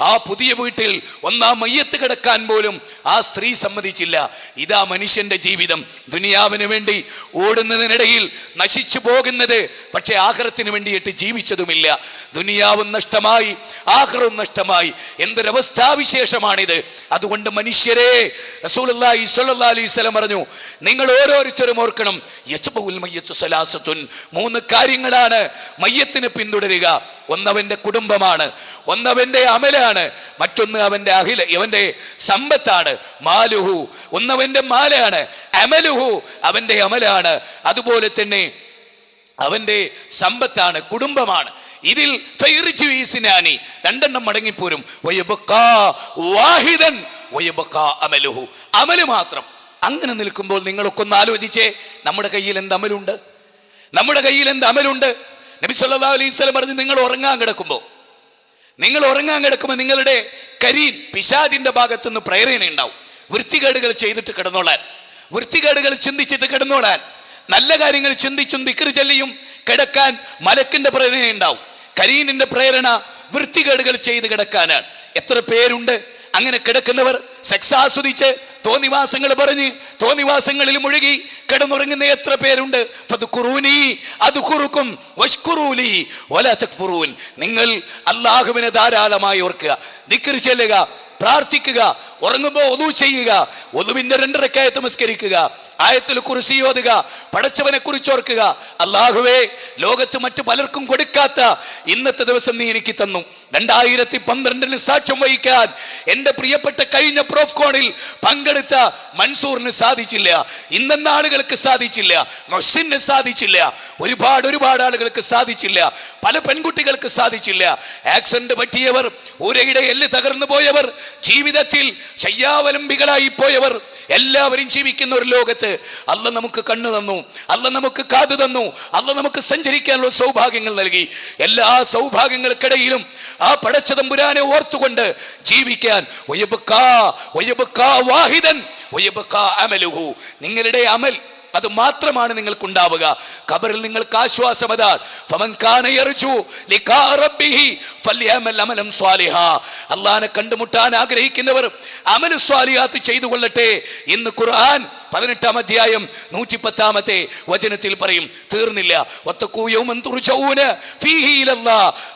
ആ പുതിയ വീട്ടിൽ ഒന്നാം മയ്യത്ത് കിടക്കാൻ പോലും ആ സ്ത്രീ സമ്മതിച്ചില്ല. ഇതാ മനുഷ്യന്റെ ജീവിതം. ദുനിയാവിന് വേണ്ടി ഓടുന്നതിനിടയിൽ നശിച്ചു പോകുന്നത്, പക്ഷെ ആഖിറത്തിന് വേണ്ടിയിട്ട് ജീവിച്ചതുമില്ല. ദുനിയാവും നഷ്ടമായി, ആഖിറവും നഷ്ടമായി. എന്തൊരവസ്ഥാവിശേഷമാണിത്! അതുകൊണ്ട് മനുഷ്യരെ, റസൂലുള്ളാഹി സ്വല്ലല്ലാഹു അലൈഹി വസല്ലം പറഞ്ഞു, നിങ്ങൾ ഓരോരുത്തരും ഓർക്കണം, യത്ബഉൽ മയ്യത്തു സലാസത്തുൻ, 3 കാര്യങ്ങളാണ് മയ്യത്തിനെ പിന്തുടരുക. ഒന്നവന്റെ കുടുംബമാണ്, ഒന്നവന്റെ അമലാണ്, മറ്റൊന്ന് അവന്റെ സമ്പത്താണ്. മാലുഹു, ഒന്നവന്റെ മാലാണ്. അമലുഹു, അവന്റെ അമലാണ്. അതുപോലെ തന്നെ അവന്റെ സമ്പത്താണ്, കുടുംബമാണ്. ഇതിൽ 2 മടങ്ങിപ്പോരും. അമല് മാത്രം. അങ്ങനെ നിൽക്കുമ്പോൾ നിങ്ങളൊക്കെ ഒന്ന് ആലോചിച്ചേ, നമ്മുടെ കയ്യിൽ എന്ത് അമലുണ്ട്? നബി സല്ലല്ലാഹു അലൈഹി വസല്ലം പറഞ്ഞു, നിങ്ങൾ ഉറങ്ങാൻ കിടക്കുമ്പോൾ നിങ്ങളുടെ കരീൻ, പിശാചിന്റെ ഭാഗത്തുനിന്ന് പ്രേരണ ഉണ്ടാവും. വൃത്തികേടുകൾ ചെയ്തിട്ട് കിടന്നോളാൻ, വൃത്തികേടുകൾ ചിന്തിച്ചിട്ട് കിടന്നോളാൻ, നല്ല കാര്യങ്ങൾ ചിന്തിച്ചും ദിക്ർ ചൊല്ലിയും കിടക്കാൻ മലക്കിന്റെ പ്രേരണ ഉണ്ടാവും. കരീനിന്റെ പ്രേരണ വൃത്തികേടുകൾ ചെയ്ത് കിടക്കാനാണ്. എത്ര പേരുണ്ട് അങ്ങനെ കിടക്കുന്നവർ? സെക്സ് ആസ്വദിച്ച് തോന്നിവാസങ്ങൾ പറഞ്ഞ് തോന്നിവാസങ്ങളിൽ മുഴുകി കിടന്നുറങ്ങുന്ന എത്ര പേരുണ്ട്? നിങ്ങൾ അല്ലാഹുവിനെ ധാരാളമായി ഓർക്കുക, ദിക്ർ ചൊല്ലുക, പ്രാർത്ഥിക്കുക, ഉറങ്ങുമ്പോൾ ഒദു ചെയ്യുക, ഒദുവിന്റെ 2 റക്അത്ത് നമസ്കരിക്കുക, ആയത്തുൽ കുർസി ഓതുക, പടച്ചവനെ കുറിച്ച് ഓർക്കുക. അല്ലാഹുവേ, ലോകത്ത് മറ്റു പലർക്കും കൊടുക്കാത്ത ഇന്നത്തെ ദിവസം നീ എനിക്ക് തന്നു. 2012 സാക്ഷ്യം വഹിക്കാൻ എന്റെ പ്രിയപ്പെട്ട കഴിഞ്ഞ പ്രോഫ്കോണിൽ പങ്കെടുത്ത മൻസൂറിന് സാധിച്ചില്ല, ഇന്നെന്ന ആളുകൾക്ക് സാധിച്ചില്ല, മൊഹ്സിന് സാധിച്ചില്ല, ഒരുപാട് ആളുകൾക്ക് സാധിച്ചില്ല, പല പെൺകുട്ടികൾക്ക് സാധിച്ചില്ല. ആക്സിഡന്റ് പറ്റിയവർ, ഊരയുടെ എല്ല് തകർന്നു പോയവർ, ജീവിതത്തിൽ ശയ്യാവലംബികളായി പോയവർ, എല്ലാവരും ജീവിക്കുന്ന ഒരു ലോകത്ത് അല്ലാഹ് നമുക്ക് കണ്ണു തന്നു, അല്ലാഹ് നമുക്ക് കാത് തന്നു, അല്ലാഹ് നമുക്ക് സഞ്ചരിക്കാനുള്ള സൗഭാഗ്യങ്ങൾ നൽകി. എല്ലാ സൗഭാഗ്യങ്ങൾക്കിടയിലും ആ പടച്ച തമ്പുരാനെ ഓർത്തുകൊണ്ട് ജീവിക്കാൻ നിങ്ങളുടെ അമൽ അത് മാത്രമാണ് നിങ്ങൾക്കുണ്ടാവുക. ഖബറിൽ നിങ്ങൾക്ക് ആശ്വാസം അതാണ്. അള്ളാഹനെ കണ്ടുമുട്ടാൻ ആഗ്രഹിക്കുന്നവർ അമലു സ്വാലിഹാത്ത് ചെയ്തു കൊള്ളട്ടെ എന്ന് ഖുർആൻ 18-ാം അധ്യായം 110-ാമത്തെ വചനത്തിൽ പറയും. തീർന്നില്ല.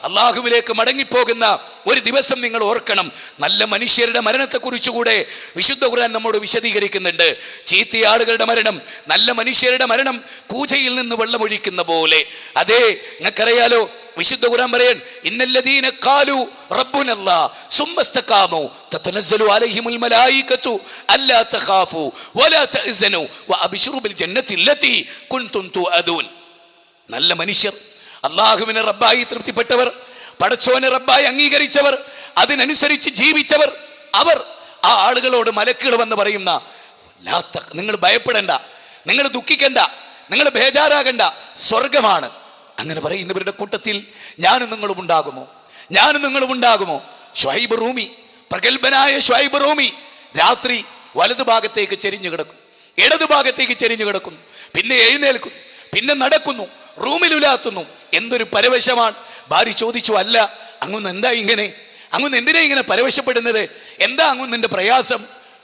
അള്ളാഹുവിലേക്ക് മടങ്ങിപ്പോകുന്ന ഒരു ദിവസം നിങ്ങൾ ഓർക്കണം. നല്ല മനുഷ്യരുടെ മരണത്തെ കുറിച്ചുകൂടെ വിശുദ്ധ ഖുർആൻ നമ്മോട് വിശദീകരിക്കുന്നുണ്ട്. ചീത്ത ആളുകളുടെ മരണം, നല്ല നല്ല മനുഷ്യരുടെ മരണം കൂജയിൽ നിന്ന് വെള്ളമൊഴിക്കുന്ന പോലെ. അതെ, നിങ്ങൾക്കറിയാലോ, വിശുദ്ധ ഖുർആൻ പറയാൻ, ഇന്നല്ലദീന ഖാലു റബ്ബുനല്ലാഹ് സുമ്മസ്തഖാമു തതനസ്സലു അലൈഹിമുൽ മലായികതു അല്ലാ തഖാഫു വലാ തഹ്സനു വഅബ്ശിറു ബിൽ ജന്നത്തി അല്ലതി കുൻതും തുഅദൂൻ. നല്ല മനുഷ്യർ, അല്ലാഹുവിനെ റബ്ബായി തൃപ്തിപ്പെട്ടവർ, പടച്ചോനെ റബ്ബായി അംഗീകരിച്ചവർ, അതിനനുസരിച്ച് ജീവിച്ചവർ, അവർ ആ ആളുകളോട് മലക്കുകൾ വന്ന് പറയുന്ന, നിങ്ങൾ ഭയപ്പെടണ്ട, നിങ്ങൾ ദുഃഖിക്കണ്ട, നിങ്ങൾ ബേജാറാകണ്ട, സ്വർഗമാണ്. അങ്ങനെ പറയുന്നവരുടെ കൂട്ടത്തിൽ ഞാനും നിങ്ങളും ഉണ്ടാകുമോ? ഞാനും നിങ്ങളും ഉണ്ടാകുമോ? ഷുഐബ് റൂമി, പ്രഗത്ഭനായ ഷുഐബ് റൂമി രാത്രി വലതു ഭാഗത്തേക്ക് ചെരിഞ്ഞു കിടക്കും, ഇടതു ഭാഗത്തേക്ക് ചെരിഞ്ഞു കിടക്കുന്നു, പിന്നെ എഴുന്നേൽക്കുന്നു, പിന്നെ നടക്കുന്നു, റൂമിലുലാത്തുന്നു. എന്തൊരു പരവശമാണ്! ഭാര്യ ചോദിച്ചു, അല്ല അങ്ങൊന്ന് എന്താ ഇങ്ങനെ, അങ്ങൊന്ന് എന്തിനാ ഇങ്ങനെ പരവശപ്പെടുന്നത്, എന്താ അങ്ങൊന്നിന്റെ പ്രയാസം?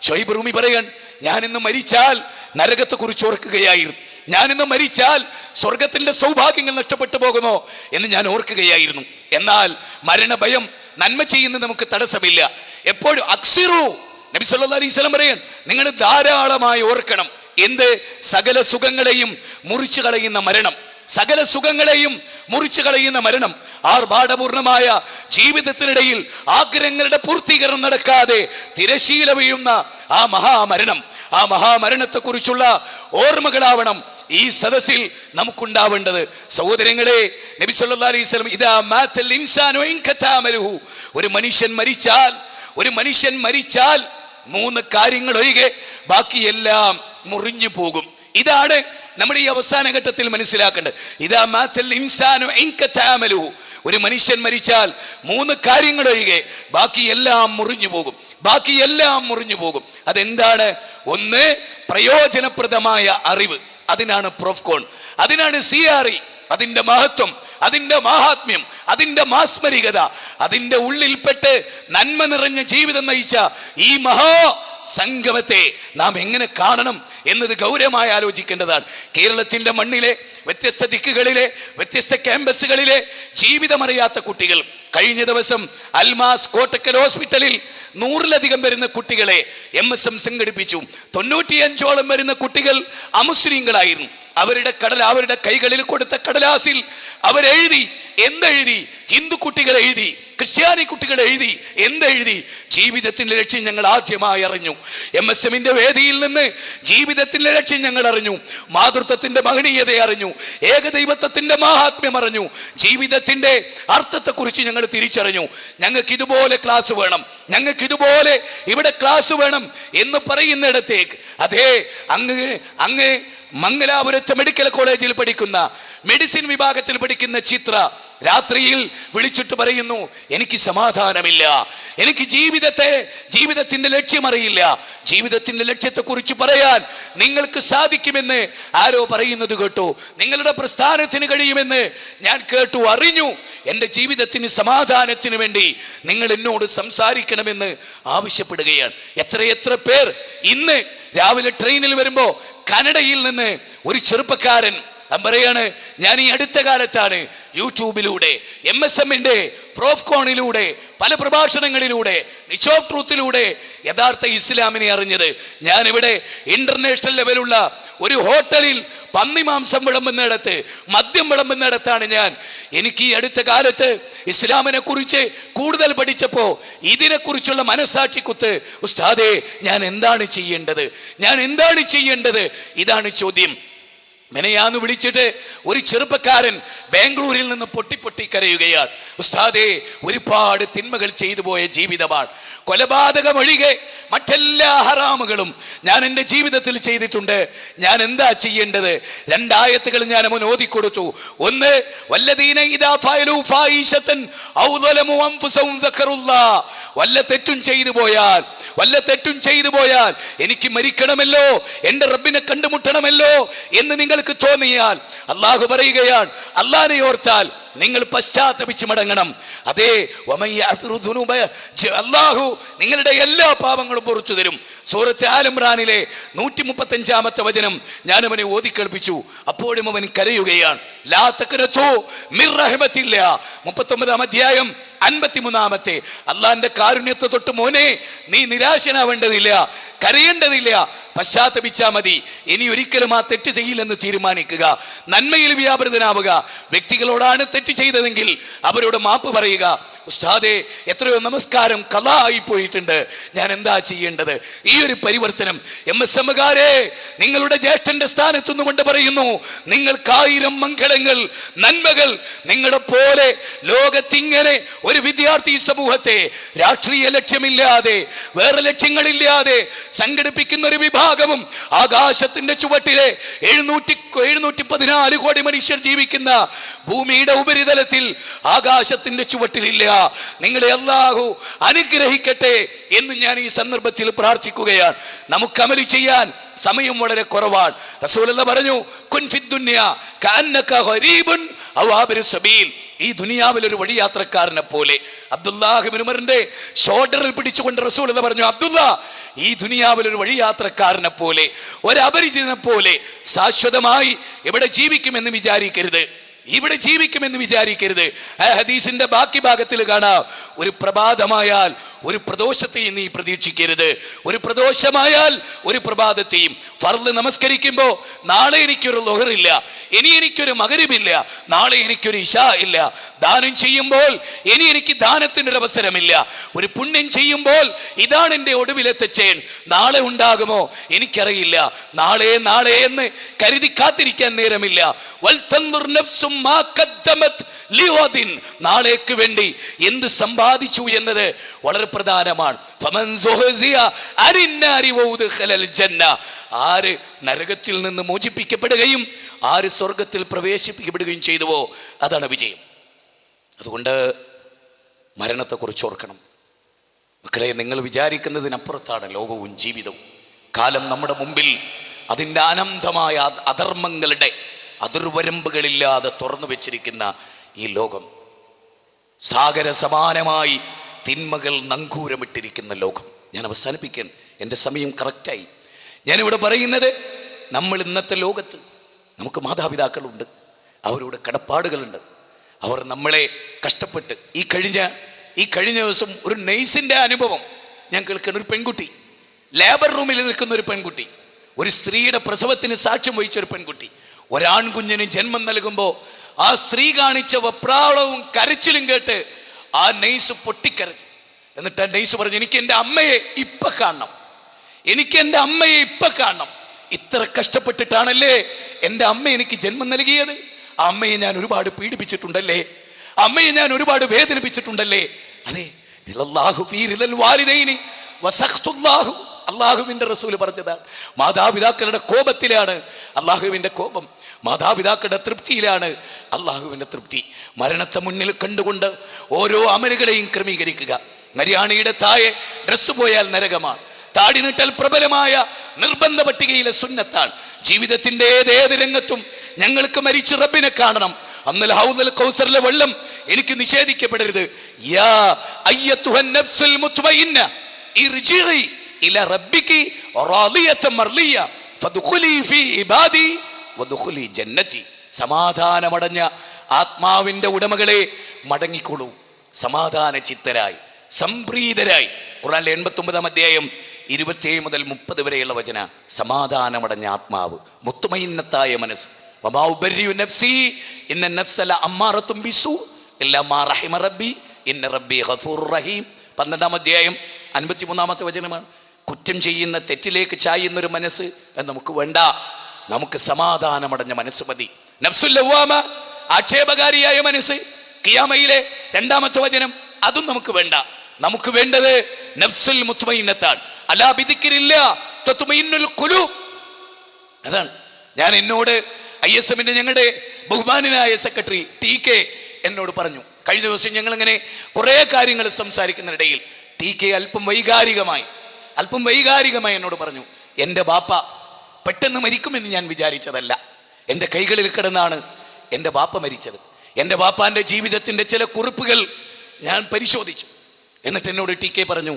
ഷുഐബ് റൂമി പറയാൻ, ഞാനിന്ന് മരിച്ചാൽ നരകത്തെ കുറിച്ച് ഓർക്കുകയായിരുന്നു, ഞാനിന്ന് മരിച്ചാൽ സ്വർഗത്തിന്റെ സൗഭാഗ്യങ്ങൾ നഷ്ടപ്പെട്ടു പോകുമോ എന്ന് ഞാൻ ഓർക്കുകയായിരുന്നു. എന്നാൽ മരണഭയം നന്മ ചെയ്യുന്നത് നമുക്ക് തടസ്സമില്ല. എപ്പോഴും അക്സിറു, നബി സല്ലല്ലാഹു അലൈഹി വസല്ലം പറയാൻ, നിങ്ങൾ ധാരാളമായി ഓർക്കണം. എന്ത്? സകല സുഖങ്ങളെയും മുറിച്ചു കളയുന്ന മരണം, സകല സുഖങ്ങളെയും മുറിച്ചു കളയുന്ന മരണം. ആർഭാടപൂർണമായ ജീവിതത്തിനിടയിൽ ആഗ്രഹങ്ങളുടെ പൂർത്തീകരണം നടക്കാതെ തിരശീല വീഴുന്ന ആ മഹാമരണം, ആ മഹാമരണത്തെ കുറിച്ചുള്ള ഓർമ്മകളാവണം ഈ സദസ്സിൽ നമുക്കുണ്ടാവേണ്ടത്. സഹോദരങ്ങളെ, നബി സല്ലല്ലാഹു അലൈഹി വസല്ലം, ഇദാ മാതൽ ഇൻസാനു ഇൻകതാമലുഹു, ഒരു മനുഷ്യൻ മരിച്ചാൽ 3 കാര്യങ്ങൾ ഒഴികെ ബാക്കിയെല്ലാം മുറിഞ്ഞു പോകും. ഇതാണ് നമ്മുടെ ഈ അവസാന ഘട്ടത്തിൽ മനസ്സിലാക്കേണ്ടത്. ഇദാ മാതൽ ഇൻസാനു ഇൻകതാമലുഹു, ഒരു മനുഷ്യൻ മരിച്ചാൽ 3 കാര്യങ്ങൾ ഒഴികെ ബാക്കിയെല്ലാം മുറിഞ്ഞു പോകും, ബാക്കിയെല്ലാം മുറിഞ്ഞു പോകും. അതെന്താണ്? ഒന്ന്, പ്രയോജനപ്രദമായ അറിവ്, അതിനാണ് പ്രോഫ്കോൺ, അതിനാണ് CRE. അതിന്റെ മഹത്വം, അതിന്റെ മാഹാത്മ്യം, അതിന്റെ മാസ്മരികത, അതിന്റെ ഉള്ളിൽപ്പെട്ട് നന്മ നിറഞ്ഞ ജീവിതം നയിച്ച ഈ മഹാ സംഗമത്തെ നാം എങ്ങനെ കാണണം എന്നത് ഗൗരവമായി ആലോചിക്കേണ്ടതാണ്. കേരളത്തിന്റെ മണ്ണിലെ വ്യത്യസ്ത ദിക്കുകളിലെ വ്യത്യസ്ത ക്യാമ്പസുകളിലെ ജീവിതമറിയാത്ത കുട്ടികൾ കഴിഞ്ഞ ദിവസം അൽമാസ് കോട്ടക്കൽ ഹോസ്പിറ്റലിൽ 100-ലധികം വരുന്ന കുട്ടികളെ MSM സംഘടിപ്പിച്ചു. 95ഓളം വരുന്ന കുട്ടികൾ അമുസ്ലിങ്ങളായിരുന്നു. അവരുടെ കൈകളിൽ കൊടുത്ത കടലാസിൽ അവരെഴുതി, എന്തെഴുതി? ഹിന്ദു കുട്ടികൾ എഴുതി, ക്രിസ്ത്യാനി കുട്ടികൾ എഴുതി, എന്തെഴുതി? ജീവിതത്തിന്റെ ലക്ഷ്യം ഞങ്ങൾ ആദ്യമായി അറിഞ്ഞു. MSMന്റെ വേദിയിൽ നിന്ന് ജീവിതത്തിന്റെ ലക്ഷ്യം ഞങ്ങൾ അറിഞ്ഞു, മാതൃത്വത്തിന്റെ മഹനീയത അറിഞ്ഞു, ഏകദൈവത്വത്തിന്റെ മാഹാത്മ്യം അറിഞ്ഞു, ജീവിതത്തിന്റെ അർത്ഥത്തെക്കുറിച്ച് ഞങ്ങൾ തിരിച്ചറിഞ്ഞു. ഞങ്ങൾക്ക് ഇതുപോലെ ക്ലാസ് വേണം, ഞങ്ങൾക്ക് ഇതുപോലെ ഇവിടെ ക്ലാസ് വേണം എന്ന് പറയുന്നിടത്തേക്ക്, അതേ അങ്ങ് മംഗലാപുരത്തെ മെഡിക്കൽ കോളേജിൽ പഠിക്കുന്ന, മെഡിസിൻ വിഭാഗത്തിൽ പഠിക്കുന്ന ചിത്ര രാത്രിയിൽ വിളിച്ചിട്ട് പറയുന്നു, എനിക്ക് സമാധാനമില്ല, എനിക്ക് ജീവിതത്തിന്റെ ലക്ഷ്യം അറിയില്ല. ജീവിതത്തിന്റെ ലക്ഷ്യത്തെക്കുറിച്ച് പറയാൻ നിങ്ങൾക്ക് സാധിക്കുമെന്ന് ആരോ പറയുന്നത് കേട്ടു, നിങ്ങളുടെ പ്രസ്ഥാനത്തിന് കഴിയുമെന്ന് ഞാൻ കേട്ടു, അറിഞ്ഞു. എൻ്റെ ജീവിതത്തിന് സമാധാനത്തിന് വേണ്ടി നിങ്ങൾ എന്നോട് സംസാരിക്കണമെന്ന് ആവശ്യപ്പെടുകയാണ്. എത്രയെത്ര പേർ ഇന്ന് രാവിലെ ട്രെയിനിൽ വരുമ്പോ കാനഡയിൽ നിന്ന് ഒരു ചെറുപ്പക്കാരൻ പറയാണ്, ഞാൻ ഈ അടുത്ത കാലത്താണ് യൂട്യൂബിലൂടെ, MSMന്റെ പ്രോഫ്കോണിലൂടെ, പല പ്രഭാഷണങ്ങളിലൂടെ, നിച്ച് ഓഫ് ട്രൂത്തിലൂടെ യഥാർത്ഥ ഇസ്ലാമിനെ അറിഞ്ഞത്. ഞാനിവിടെ ഇന്റർനാഷണൽ ലെവലുള്ള ഒരു ഹോട്ടലിൽ പന്നിമാംസം വിളമ്പുന്നിടത്ത്, മദ്യം വിളമ്പുന്നിടത്താണ് ഞാൻ. എനിക്ക് ഈ അടുത്ത കാലത്ത് ഇസ്ലാമിനെ കുറിച്ച് കൂടുതൽ പഠിച്ചപ്പോ ഇതിനെക്കുറിച്ചുള്ള മനസാക്ഷി കുത്ത്, ഉസ്താദേ ഞാൻ എന്താണ് ചെയ്യേണ്ടത്? ഇതാണ് ചോദ്യം. മെനയാന്ന് വിളിച്ചിട്ട് ഒരു ചെറുപ്പക്കാരൻ ബാംഗ്ലൂരിൽ നിന്ന് പൊട്ടി കരയുകയാണ്. ഉസ്താദേ, ഒരുപാട് തിന്മകൾ ചെയ്തു പോയ ജീവിതമാണ്, കൊലപാതകം ഒഴികെ മറ്റെല്ലാ ഹറാമുകളും ഞാൻ എൻ്റെ ജീവിതത്തിൽ ചെയ്തിട്ടുണ്ട്, ഞാൻ എന്താ ചെയ്യേണ്ടത്? 2 ആയത്തുകൾ ഞാൻ അവന് ഓതിക്കൊടുത്തു. ഒന്ന്, വല്ലദീന ഇദാ ഫഅലൂ ഫാഹിശതൻ ഔ ളലമു അൻഫുസഹും ദക്കറുല്ലാഹ്, വല്ല തെറ്റും ചെയ്തു പോയാൽ എനിക്ക് മരിക്കണമല്ലോ, എൻ്റെ റബ്ബിനെ കണ്ടുമുട്ടണമല്ലോ എന്ന് നിങ്ങൾക്ക് തോന്നിയാൽ, അള്ളാഹു പറയുകയാണ്, അള്ളാഹിനെ ഓർത്താൽ നിങ്ങൾ പശ്ചാത്തപിച്ച് മടങ്ങണം. അതേ, അല്ലാഹു നിങ്ങളുടെ എല്ലാ പാപങ്ങളും പുറത്തു തരും. സൂറത്ത് ആൽ ഇംറാനിലെ 135-ാമത്തെ വചനം ഞാൻ അവനെ ഓതിക്കേൾപ്പിച്ചു. അപ്പോഴും അവൻ കരയുകയാണ്. ലാ തഖ്നതു മിർ റഹ്മത്തില്ലാ. 39-ാം അധ്യായം 53-ാമത്തെ. അള്ളാന്റെ കാരുണ്യത്തെ തൊട്ട് മോനെ നീ നിരാശനാവേണ്ടതില്ല, കരയേണ്ടതില്ല, പശ്ചാത്തപിച്ചാ മതി. ഇനി ഒരിക്കലും ആ തെറ്റ് ചെയ്യില്ലെന്ന് തീരുമാനിക്കുക, നന്മയിൽ വ്യാപൃതനാവുക. വ്യക്തികളോടാണ് തെറ്റ് ചെയ്തതെങ്കിൽ അവരോട് മാപ്പ് പറയുക. ഉസ്താദേ, എത്രയോ നമസ്കാരം ഖളാ ആയി പോയിട്ടുണ്ട്, ഞാൻ എന്താ ചെയ്യേണ്ടത്? ഈ ഒരു പരിവർത്തനം MSM-കാരെ നിങ്ങളുടെ ജ്യേഷ്ഠന്റെ സ്ഥാനത്തുനിന്ന് കൊണ്ട് പറയുന്നു, നിങ്ങൾക്ക് 1000 മംഗളങ്ങൾ, നന്മകൾ. നിങ്ങളുടെ പോലെ ലോകത്തിങ്ങനെ ഒരു വിദ്യാർത്ഥി സമൂഹത്തെ രാഷ്ട്രീയ ലക്ഷ്യമില്ലാതെ വേറെ ലക്ഷ്യങ്ങളില്ലാതെ സംഘടിപ്പിക്കുന്ന ഒരു വിഭാഗവും ആകാശത്തിന്റെ ചുവട്ടിലെ 714 കോടി മനുഷ്യർ ജീവിക്കുന്ന ഭൂമിയുടെ ഉപരിതലത്തിൽ ആകാശത്തിന്റെ ചുവട്ടിലില്ല. നിങ്ങളെ അല്ലാഹു അനുഗ്രഹിക്കട്ടെ എന്ന് ഞാൻ ഈ സന്ദർഭത്തിൽ പ്രാർത്ഥിക്കുകയാണ്. നമുക്ക് അമലി ചെയ്യാൻ സമയം വളരെ കുറവാണ്. റസൂലുള്ളാഹി പറഞ്ഞു, കുൻ ഫിദ് ദുനിയ കഅന്നക ഗരീബുൻ ഔ ആബിറു സബീൽ. ഈ ദുനിയാവിൽ ഒരു വഴിയാത്രക്കാരനെ പോലെ. അബ്ദുല്ലാഹ് ഇബ്നു ഉമറിന്റെ ഷോൾഡറിൽ പിടിച്ചുകൊണ്ട് റസൂലുള്ളാഹി പറഞ്ഞു, അബ്ദുല്ലാ, ഈ ദുനിയാവിൽ ഒരു വഴിയാത്രക്കാരനെ പോലെ, ഒരു അപരിചിതനെ പോലെ ശാശ്വതമായി ഇവിടെ ജീവിക്കുമെന്ന് വിചാരിക്കരുത്, ഇവിടെ ജീവിക്കുമെന്ന് വിചാരിക്കരുത്. ആ ഹദീസിന്റെ ബാക്കി ഭാഗത്തിൽ കാണാം, ഒരു പ്രഭാതമായാൽ ഒരു പ്രദോഷത്തെയും നീ പ്രതീക്ഷിക്കരുത്, ഒരു പ്രദോഷമായാൽ ഒരു പ്രഭാതത്തെയും. ഫർള് നമസ്കരിക്കുമ്പോൾ നാളെ എനിക്കൊരു ളുഹറില്ല, ഇനി എനിക്കൊരു മഗ്രിബില്ല, നാളെ എനിക്കൊരു ഇശാ ഇല്ല. ദാനം ചെയ്യുമ്പോൾ ഇനി എനിക്ക് ദാനത്തിനൊരു അവസരമില്ല. ഒരു പുണ്യം ചെയ്യുമ്പോൾ ഇതാണ് എൻ്റെ ഒടുവിലത്തെ ചേൻ, നാളെ ഉണ്ടാകുമോ എനിക്കറിയില്ല. നാളെ നാളെ എന്ന് കരുതി കാത്തിരിക്കാൻ നേരമില്ല. നാളേക്ക് വേണ്ടി എന്ത് സമ്പാദിച്ചു എന്നത് വളരെ പ്രധാനമാണ്. ആര് നരകത്തിൽ നിന്ന് മോചിപ്പിക്കപ്പെടുകയും ആര് സ്വർഗത്തിൽ പ്രവേശിപ്പിക്കപ്പെടുകയും ചെയ്തുവോ അതാണ് വിജയം. അതുകൊണ്ട് മരണത്തെക്കുറിച്ച് ഓർക്കണം മക്കളെ. നിങ്ങൾ വിചാരിക്കുന്നതിനപ്പുറത്താണ് ലോകവും ജീവിതവും. കാലം നമ്മുടെ മുമ്പിൽ അതിൻ്റെ അനന്തമായ അധർമ്മങ്ങളുടെ അതിർവരമ്പുകളില്ലാതെ തുറന്നു വെച്ചിരിക്കുന്ന ഈ ലോകം, സാഗര സമാനമായി തിന്മകൾ നങ്കൂരമിട്ടിരിക്കുന്ന ലോകം. ഞാൻ അവസാനിപ്പിക്കാൻ, എൻ്റെ സമയം കറക്റ്റായി. ഞാനിവിടെ പറയുന്നത്, നമ്മൾ ഇന്നത്തെ ലോകത്ത് നമുക്ക് മാതാപിതാക്കളുണ്ട്, അവരോട് കടപ്പാടുകളുണ്ട്. അവർ നമ്മളെ കഷ്ടപ്പെട്ട് ഈ കഴിഞ്ഞ ദിവസം ഒരു നഴ്സിൻ്റെ അനുഭവം ഞാൻ കേൾക്കുന്ന ഒരു പെൺകുട്ടി, ലേബർ റൂമിൽ നിൽക്കുന്ന ഒരു പെൺകുട്ടി, ഒരു സ്ത്രീയുടെ പ്രസവത്തിന് സാക്ഷ്യം വഹിച്ച ഒരു പെൺകുട്ടി, ഒരാൺകുഞ്ഞിന് ജന്മം നൽകുമ്പോൾ ആ സ്ത്രീ കാണിച്ച വെപ്രാളവും കരച്ചിലും കേട്ട് ആ നഴ്സ് പൊട്ടിക്കരഞ്ഞു. എന്നിട്ട് ആ നഴ്സ് പറഞ്ഞു, എനിക്ക് എൻ്റെ അമ്മയെ ഇപ്പൊ കാണണം, എനിക്ക് എൻ്റെ അമ്മയെ ഇപ്പൊ കാണണം. ഇത്ര കഷ്ടപ്പെട്ടിട്ടാണല്ലേ എൻ്റെ അമ്മ എനിക്ക് ജന്മം നൽകിയത്. ആ അമ്മയെ ഞാൻ ഒരുപാട് പീഡിപ്പിച്ചിട്ടുണ്ടല്ലേ, അമ്മയെ ഞാൻ ഒരുപാട് വേദനിപ്പിച്ചിട്ടുണ്ടല്ലേ. അതെ, അള്ളാഹുവിന്റെ റസൂൽ പറഞ്ഞതാണ്, മാതാപിതാക്കളുടെ കോപത്തിലാണ് അള്ളാഹുവിന്റെ കോപം, മാതാപിതാക്കളുടെ തൃപ്തിയിലാണ് അള്ളാഹുവിന്റെ തൃപ്തി. മരണത്തെ മുന്നിൽ കണ്ടുകൊണ്ട് ഓരോ അമലുകളെയും ക്രമീകരിക്കുക. മരിയാണിയുടെ താഴെ ഡ്രസ്സ് പോയാൽ നരകമാണ്, താടി നീട്ടൽ പ്രബലമായ നിർബന്ധ പട്ടികയിലെ സുന്നത്താണ്. ജീവിതത്തിന്റെ ഏതേത് രംഗത്തും ഞങ്ങൾക്ക് മരിച്ച് റബ്ബിനെ കാണണം. അന്നൽ ഹൗദൽ കൗസറിലെ വെള്ളം എനിക്ക് നിഷേധിക്കപ്പെടരുത്. യാ അയ്യത്തുഹൻ നഫ്സുൽ മുത്മഇന്ന ഇർജിഇ ഇല റബ്ബികി റാദിയതൻ മർളിയ ഫദ്ഖുലി ഫീ ഇബാദി വദ്ഖുലി ജന്നതി. സമാധാനമടഞ്ഞ ആത്മാവിന്റെ ഉടമകളെ മടങ്ങിക്കൊള്ളൂ, സമാധാന ചിത്തരായി, സംപ്രീതരായി. ഖുർആനിലെ 89-ാം അധ്യായം 27 മുതൽ 30 വരെയുള്ള വചന. സമാധാനമടഞ്ഞ ആത്മാവ്, മുത്മയിന്നത്തായ മനസ്സ്. വമാ ഉബരിഉ നഫ്സി ഇന്ന നഫ്സ ലഅമ്മാറത്തും ബിസൂ ഇല്ലാ മാ റഹിമ റബ്ബി ഇന്ന റബ്ബി ഗഫൂറുർ റഹീം. 12-ാം അധ്യായം 53-ാമത്തെ വചനമാണ്. കുറ്റം ചെയ്യുന്ന, തെറ്റിലേക്ക് ചായുന്നൊരു മനസ്സ് നമുക്ക് വേണ്ട. നമുക്ക് സമാധാനമടഞ്ഞ മനസ്സ് മതി. നഫ്സുൽ ലവ്വാമ, ആക്ഷേപകാരിയായ മനസ്സ്, ഖിയാമയിലെ 2-ാമത്തെ വചനം, അതും നമുക്ക് വേണ്ട. നമുക്ക് വേണ്ടത് നഫ്സുൽ മുത്മയിന്നത്താണ്. അലാ ബിദിക്രില്ലാ തത്മഇന്നുൽ ഖുലൂബ്. അതാണ്. ഞാൻ എന്നോട് ISM-ന്റെ ഞങ്ങളുടെ ബഹുമാനനായ സെക്രട്ടറി TK എന്നോട് പറഞ്ഞു, കഴിഞ്ഞ ദിവസം ഞങ്ങൾ ഇങ്ങനെ കുറേ കാര്യങ്ങൾ സംസാരിക്കുന്നിടയിൽ TK അല്പം വൈകാരികമായി എന്നോട് പറഞ്ഞു, എൻ്റെ ബാപ്പ പെട്ടെന്ന് മരിക്കുമെന്ന് ഞാൻ വിചാരിച്ചതല്ല, എൻ്റെ കൈകളിൽ കിടന്നാണ് എൻ്റെ ബാപ്പ മരിച്ചത്. എൻ്റെ വാപ്പാന്റെ ജീവിതത്തിന്റെ ചില കുറിപ്പുകൾ ഞാൻ പരിശോധിച്ചു. എന്നിട്ട് എന്നോട് ടി.കെ. പറഞ്ഞു,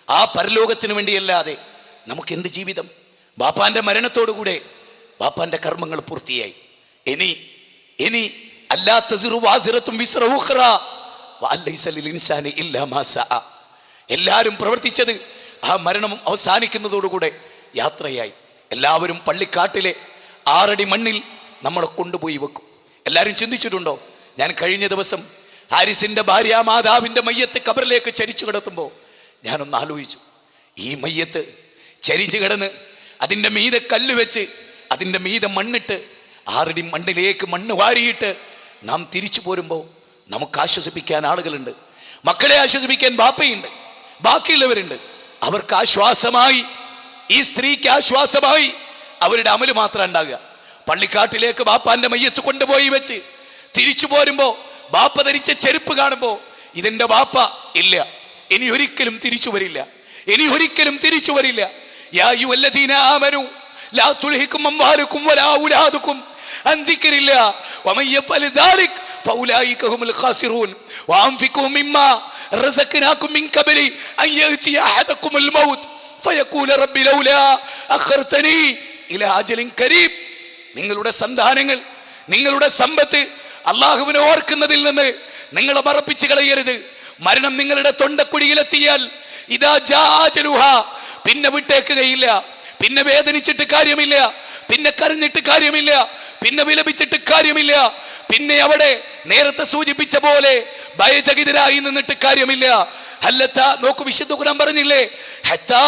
ആ പരലോകത്തിന് വേണ്ടിയല്ലാതെ നമുക്ക് എന്ത് ജീവിതം? വാപ്പാന്റെ മരണത്തോടുകൂടെ വാപ്പാന്റെ കർമ്മങ്ങൾ പൂർത്തിയായി. ഇനി അല്ലാ തസിറു വാസിറത്തും വിസ്റ ഉഖ്റ വലൈസ ലിൽ ഇൻസാനി ഇല്ലാ മാ സഅ. എല്ലാവരും പ്രവർത്തിച്ചത് ആ മരണം അവസാനിക്കുന്നതോടുകൂടെ യാത്രയായി. എല്ലാവരും പള്ളിക്കാട്ടിലെ 6 അടി മണ്ണിൽ നമ്മളെ കൊണ്ടുപോയി വെക്കും. എല്ലാവരും ചിന്തിച്ചിട്ടുണ്ടോ? ഞാൻ കഴിഞ്ഞ ദിവസം ഹാരിസിന്റെ ഭാര്യ മാതാവിന്റെ മയ്യത്ത് ഖബറിലേക്ക് ചരിച്ചു കിടത്തുമ്പോൾ ഞാനൊന്ന് ആലോചിച്ചു. ഈ മയ്യത്ത് ചരിച്ചു കിടന്ന് അതിൻ്റെ മീതെ കല്ല് വെച്ച് അതിൻ്റെ മീതെ മണ്ണിട്ട് 6 അടി മണ്ണിലേക്ക് മണ്ണ് വാരിയിട്ട് നാം തിരിച്ചു പോരുമ്പോൾ നമുക്ക് ആശ്വസിപ്പിക്കാൻ ആളുകളുണ്ട്, മക്കളെ ആശ്വസിപ്പിക്കാൻ ബാപ്പയുണ്ട്, ബാക്കിയുള്ളവരുണ്ട്. അവർക്ക് ആശ്വാസമായി, ഈ സ്ത്രീക്ക് ആശ്വാസമായി അവരുടെ അമല് മാത്രം ഉണ്ടാകുക. പള്ളിക്കാട്ടിലേക്ക് ബാപ്പാന്റെ മയ്യത്ത് കൊണ്ടുപോയി വെച്ച് തിരിച്ചു പോരുമ്പോ ബാപ്പ ധരിച്ച ചെരുപ്പ് കാണുമ്പോ ഇതെന്റെ ബാപ്പ ഇല്ല, ഇനി ഒരിക്കലും തിരിച്ചു വരില്ല, ഇനി ഒരിക്കലും തിരിച്ചു വരില്ല. യാ അയ്യുഹല്ലദീന ആമനൂ ലാ തുൽഹികും അംവാലുകും വലാ ഔലാദുകും അൻ ദിക്രില്ലാ വമൻ യഫ്അൽ ദാലിക ഫൗലൈക ഹുമുൽ ഖാസിറൂൻ വഅൻഫിഖൂ മിമ്മാ റസഖനാകും മിൻ ഖബലി അൻ യഅതിയ അഹദകുമുൽ മൗത്ത് ഫയഖൂല റബ്ബി ലൗലാ അഖർതനി ഇലാ അജലിൻ കരീം. നിങ്ങളുടെ സന്താനങ്ങൾ, നിങ്ങളുടെ സമ്പത്ത് അള്ളാഹുവിനെ ഓർക്കുന്നതിൽ നിന്ന് നിങ്ങളെ മറപ്പിച്ച് കളയരുത്. മരണം നിങ്ങളുടെ തൊണ്ടക്കുഴിയിലെത്തിയാൽ ഇദാ ജാ അജലുഹാ, പിന്നെ വിട്ടേക്കുകയില്ല, പിന്നെ വേദനിച്ചിട്ട് കാര്യമില്ല, പിന്നെ കരഞ്ഞിട്ട് കാര്യമില്ല, പിന്നെ വിലപിച്ചിട്ട് കാര്യമില്ല, പിന്നെ അവിടെ നേരത്തെ സൂചിപ്പിച്ച പോലെ ഭയചകിതരായി നിന്നിട്ട് കാര്യമില്ല. നോക്കൂ, വിശുദ്ധ ഖുർആൻ പറഞ്ഞില്ലേ, ഹത്താ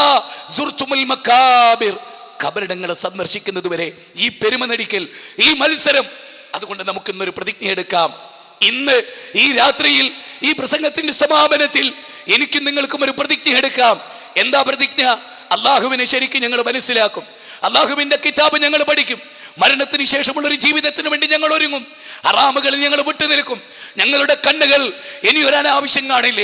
സുർതുമുൽ മക്കാബിർ, ഖബറിടങ്ങളെ സന്ദർശിക്കുന്നത് വരെ ഈ പെരുമ നടിക്കൽ, ഈ മത്സരം. അതുകൊണ്ട് നമുക്ക് ഇന്നൊരു പ്രതിജ്ഞ എടുക്കാം. ഇന്ന് ഈ രാത്രിയിൽ ഈ പ്രസംഗത്തിന്റെ സമാപനത്തിൽ എനിക്കും നിങ്ങൾക്കും ഒരു പ്രതിജ്ഞ എടുക്കാം. എന്താ പ്രതിജ്ഞ? അള്ളാഹുവിനെ ശരിക്കും ഞങ്ങൾ മനസ്സിലാക്കും, അള്ളാഹുവിന്റെ കിതാബ് ഞങ്ങൾ പഠിക്കും, മരണത്തിന് ശേഷമുള്ള ഒരു ജീവിതത്തിന് വേണ്ടി ഞങ്ങൾ ഒരുങ്ങും, ഹറാമുകളിൽ ഞങ്ങൾ വിട്ടുനിൽക്കും, ഞങ്ങളുടെ കണ്ണുകൾ ഇനി ഒരു അനാവശ്യം കാണില്ല,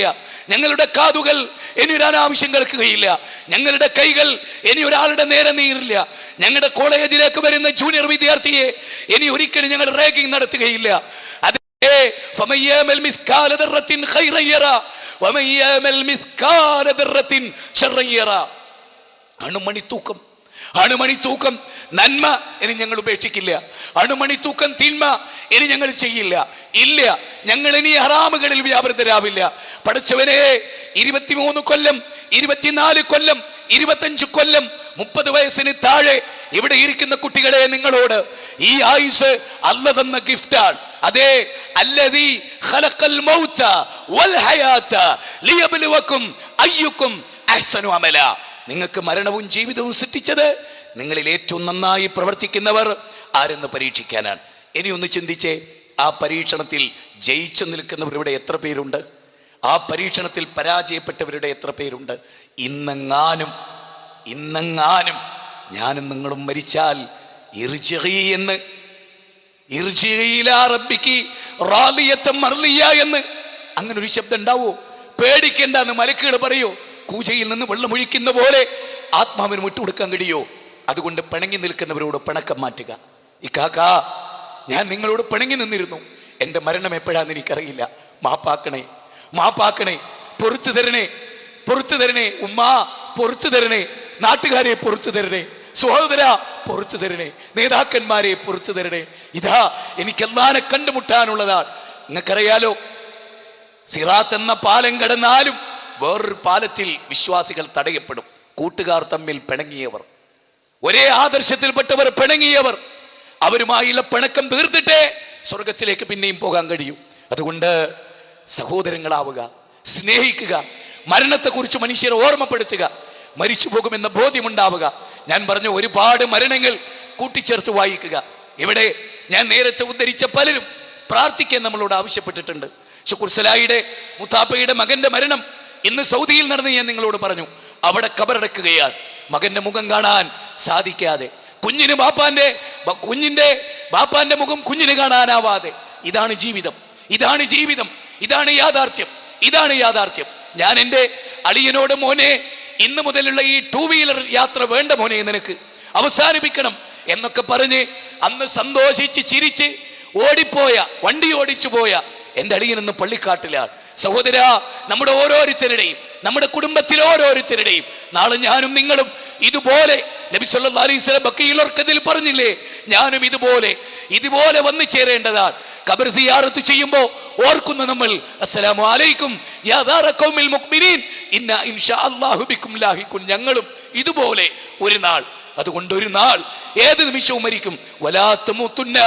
ഞങ്ങളുടെ കാതുകൾ ഇനി ഒരു അനാവശ്യം കേൾക്കുകയില്ല, ഞങ്ങളുടെ കൈകൾ ഇനി ഒരാളുടെ നേരെ നീറില്ല, ഞങ്ങളുടെ കോളേജിലേക്ക് വരുന്ന ജൂനിയർ വിദ്യാർത്ഥിയെ ഇനി ഒരിക്കലും ഞങ്ങൾ റാഗിംഗ് നടത്തുകയില്ല. അണുമണിത്തൂക്കം നന്മ ഇനി ഞങ്ങൾ ഉപേക്ഷിക്കില്ല, അണുമണിത്തൂക്കം തിന്മ ഇനി ഞങ്ങൾ ചെയ്യില്ല. ഇല്ല, ഞങ്ങൾ ഇനി ഹറാമുകളിൽ വ്യാപൃതരാവില്ല. പഠിച്ചവനെ, 23 കൊല്ലം, 24 കൊല്ലം, 25 കൊല്ലം, 30 വയസ്സിന് താഴെ ഇവിടെ ഇരിക്കുന്ന കുട്ടികളെ, നിങ്ങളോട് ഈ ആയുസ് അല്ല തന്ന ഗിഫ്റ്റാണ്. അതെ, അല്ലദീ ഖലഖൽ മൗത വൽ ഹയാത ലിയബ്ലുവകും അയ്യുക്കും അഹ്സനു അമല. നിങ്ങൾക്ക് മരണവും ജീവിതവും സൃഷ്ടിച്ചത് നിങ്ങളിൽ ഏറ്റവും നന്നായി പ്രവർത്തിക്കുന്നവർ ആരെന്ന് പരീക്ഷിക്കാനാണ്. ഇനി ഒന്ന് ചിന്തിച്ചേ, ആ പരീക്ഷണത്തിൽ ജയിച്ചു നിൽക്കുന്നവർ ഇവിടെ എത്ര പേരുണ്ട്? ആ പരീക്ഷണത്തിൽ പരാജയപ്പെട്ടവരുടെ എത്ര പേരുണ്ട്? ഇന്നെങ്ങാനും ഞാനും നിങ്ങളും മരിച്ചാൽ എന്ന് അങ്ങനെ ഒരു ശബ്ദം ഉണ്ടാവോ? പേടിക്കേണ്ടെന്ന് മലക്കുകൾ പറയോ? കൂജയിൽ നിന്ന് വെള്ളമൊഴിക്കുന്ന പോലെ ആത്മാവിന് വിട്ടുകൊടുക്കാൻ കഴിയോ? അതുകൊണ്ട് പിണങ്ങി നിൽക്കുന്നവരോട് പിണക്കം മാറ്റുക. ഇക്കാക്കാ, ഞാൻ നിങ്ങളോട് പിണങ്ങി നിന്നിരുന്നു, എൻ്റെ മരണം എപ്പോഴാന്ന് എനിക്കറിയില്ല, മാപ്പാക്കണേ, മാപ്പാക്കണേ, പൊറുത്തു തരണേ, പൊറുത്തു തരണേ, ഉമ്മ പൊറുത്തു തരണേ, നാട്ടുകാരെ പൊറുത്തു തരണേ, സഹോദര പൊറുത്തു തരണേ, നേതാക്കന്മാരെ പൊറുത്തു തരണേ. ഇതാ എനിക്ക് അല്ലാഹുവിനെ കണ്ടുമുട്ടാനുള്ളതാണ്. നിങ്ങൾക്കറിയാലോ, സിറാത്ത് എന്ന പാലം കടന്നാലും വേറൊരു പാലത്തിൽ വിശ്വാസികൾ തടയപ്പെടും. കൂട്ടുകാർ തമ്മിൽ പിണങ്ങിയവർ, ഒരേ ആദർശത്തിൽപ്പെട്ടവർ പിണങ്ങിയവർ, അവരുമായുള്ള പിണക്കം തീർത്തിട്ടേ സ്വർഗത്തിലേക്ക് പിന്നെയും പോകാൻ കഴിയൂ. അതുകൊണ്ട് സഹോദരങ്ങളാവുക, സ്നേഹിക്കുക, മരണത്തെക്കുറിച്ച് മനുഷ്യരെ ഓർമ്മപ്പെടുത്തുക, മരിച്ചു പോകുമെന്ന ബോധ്യമുണ്ടാവുക. ഞാൻ പറഞ്ഞ ഒരുപാട് മരണങ്ങൾ കൂട്ടിച്ചേർത്ത് വായിക്കുക. ഇവിടെ ഞാൻ നേരത്തെ ഉദ്ധരിച്ച പലരും പ്രാർത്ഥിക്കാൻ നമ്മളോട് ആവശ്യപ്പെട്ടിട്ടുണ്ട്. ശുക്ർ സലായിയുടെ മുത്താപ്പയുടെ മകന്റെ മരണം ഇന്ന് സൗദിയിൽ നടന്ന് ഞാൻ നിങ്ങളോട് പറഞ്ഞു. അവിടെ ഖബറടക്കുകയാണ്, മകന്റെ മുഖം കാണാൻ സാധിക്കാതെ, കുഞ്ഞിന്റെ ബാപ്പാന്റെ മുഖം കുഞ്ഞിന് കാണാനാവാതെ. ഇതാണ് ജീവിതം, ഇതാണ് ജീവിതം, ഇതാണ് യാഥാർത്ഥ്യം, ഇതാണ് യാഥാർത്ഥ്യം. ഞാൻ എൻ്റെ അളിയനോട്, മോനെ, ഇന്ന് മുതലുള്ള ഈ 2 വീലർ യാത്ര വേണ്ട മോനെ, നിനക്ക് അവസാനിപ്പിക്കണം എന്നൊക്കെ പറഞ്ഞ് അന്ന് സന്തോഷിച്ച് ചിരിച്ച് ഓടിപ്പോയ, വണ്ടി ഓടിച്ചു പോയ എൻ്റെ അളിയനെന്ന് പള്ളിക്കാട്ടിലാണ്. സഹോദര, നമ്മുടെ ഓരോരുത്തരുടെയും, നമ്മുടെ കുടുംബത്തിലെ ഓരോരുത്തരുടെയും നാളെ ഞാനും നിങ്ങളും ഇതുപോലെ നബി സല്ലല്ലാഹു അലൈഹി വസല്ലം ബഖീഉൽ ഗർഖദിൽ പറഞ്ഞില്ലേ, ഞാനും ഇതുപോലെ വന്നു ചേരേണ്ടതാണ്. ഖബർ സിയാറത്ത് ചെയ്യുമ്പോൾ ഓർക്കുന്ന നമ്മൾ, അസ്സലാമു അലൈക്കും യാ ദാറ ഖൗമിൽ മുഅ്മിനീൻ ഇന്നാ ഇൻഷാ അല്ലാഹു ബിക്കും ലാഹിഖുൻ. ഞങ്ങളും ഇതുപോലെ ഒരു നാൾ, അതുകൊണ്ട് ഒരു നാൾ ഏത് നിമിഷവും മരിക്കും. വലാ തമൂതുന്ന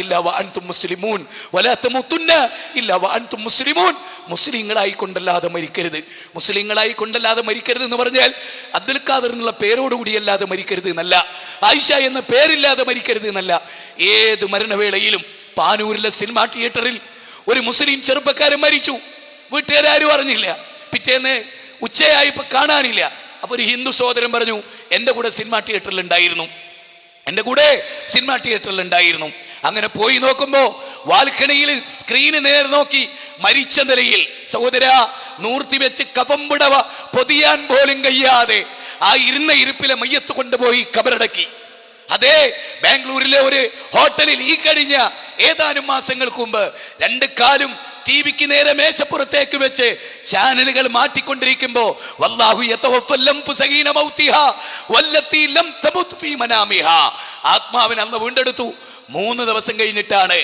ഇല്ലാ വഅൻതും മുസ്ലിമൂൻ, വലാ തമൂതുന്ന ഇല്ലാ വഅൻതും മുസ്ലിമൂൻ. മുസ്ലിങ്ങളായി കൊണ്ടല്ലാതെ മരിക്കരുത്. മുസ്ലിങ്ങളായി കൊണ്ടല്ലാതെ മരിക്കരുത് എന്ന് പറഞ്ഞാൽ അബ്ദുൽ ഖാദർ എന്നുള്ള പേരോടുകൂടി അല്ലാതെ മരിക്കരുത് എന്നല്ല, ആയിഷ എന്ന പേരില്ലാതെ മരിക്കരുത് എന്നല്ല. ഏത് മരണവേളയിലും പാനൂരിലെ സിനിമാ തിയേറ്ററിൽ ഒരു മുസ്ലിം ചെറുപ്പക്കാരൻ മരിച്ചു. വീട്ടുകാരും അറിഞ്ഞില്ല. പിറ്റേന്ന് ഉച്ചയായപ്പോൾ കാണാനില്ല. അപ്പൊ ഒരു ഹിന്ദു സഹോദരൻ പറഞ്ഞു, എൻ്റെ കൂടെ സിനിമാ തിയേറ്ററിൽ ഉണ്ടായിരുന്നു. അങ്ങനെ പോയി നോക്കുമ്പോ വാൽക്കണിയിൽ സ്ക്രീന് നേരെ നോക്കി മരിച്ച നിലയിൽ, സഹോദര, നൂർത്തി വെച്ച് കഫം പുടവ പൊതിയാൻ പോലും കഴിയാതെ ആ ഇരുന്ന ഇരിപ്പിലെ മയ്യത്ത് കൊണ്ടുപോയി കബറടക്കി. അതേ ബാംഗ്ലൂരിലെ ഒരു ഹോട്ടലിൽ ഈ കഴിഞ്ഞ ഏതാനും മാസങ്ങൾക്ക് മുമ്പ് 2 കാലും ടിവിക്ക് നേരെ മേശപ്പുറത്തേക്ക് വെച്ച് ചാനലുകൾ മാറ്റിക്കൊണ്ടിരിക്കുമ്പോ വല്ലാഹു യതവഫൽ അൻഫുസ ഹീന മൗതിഹാ വല്ലത്തി ലം തമുത് ഫീ മനാമിഹാ, ആത്മാവിനെ അല്ലാഹു വീണ്ടെടുത്തു. 3 ദിവസം കഴിഞ്ഞിട്ടാണ്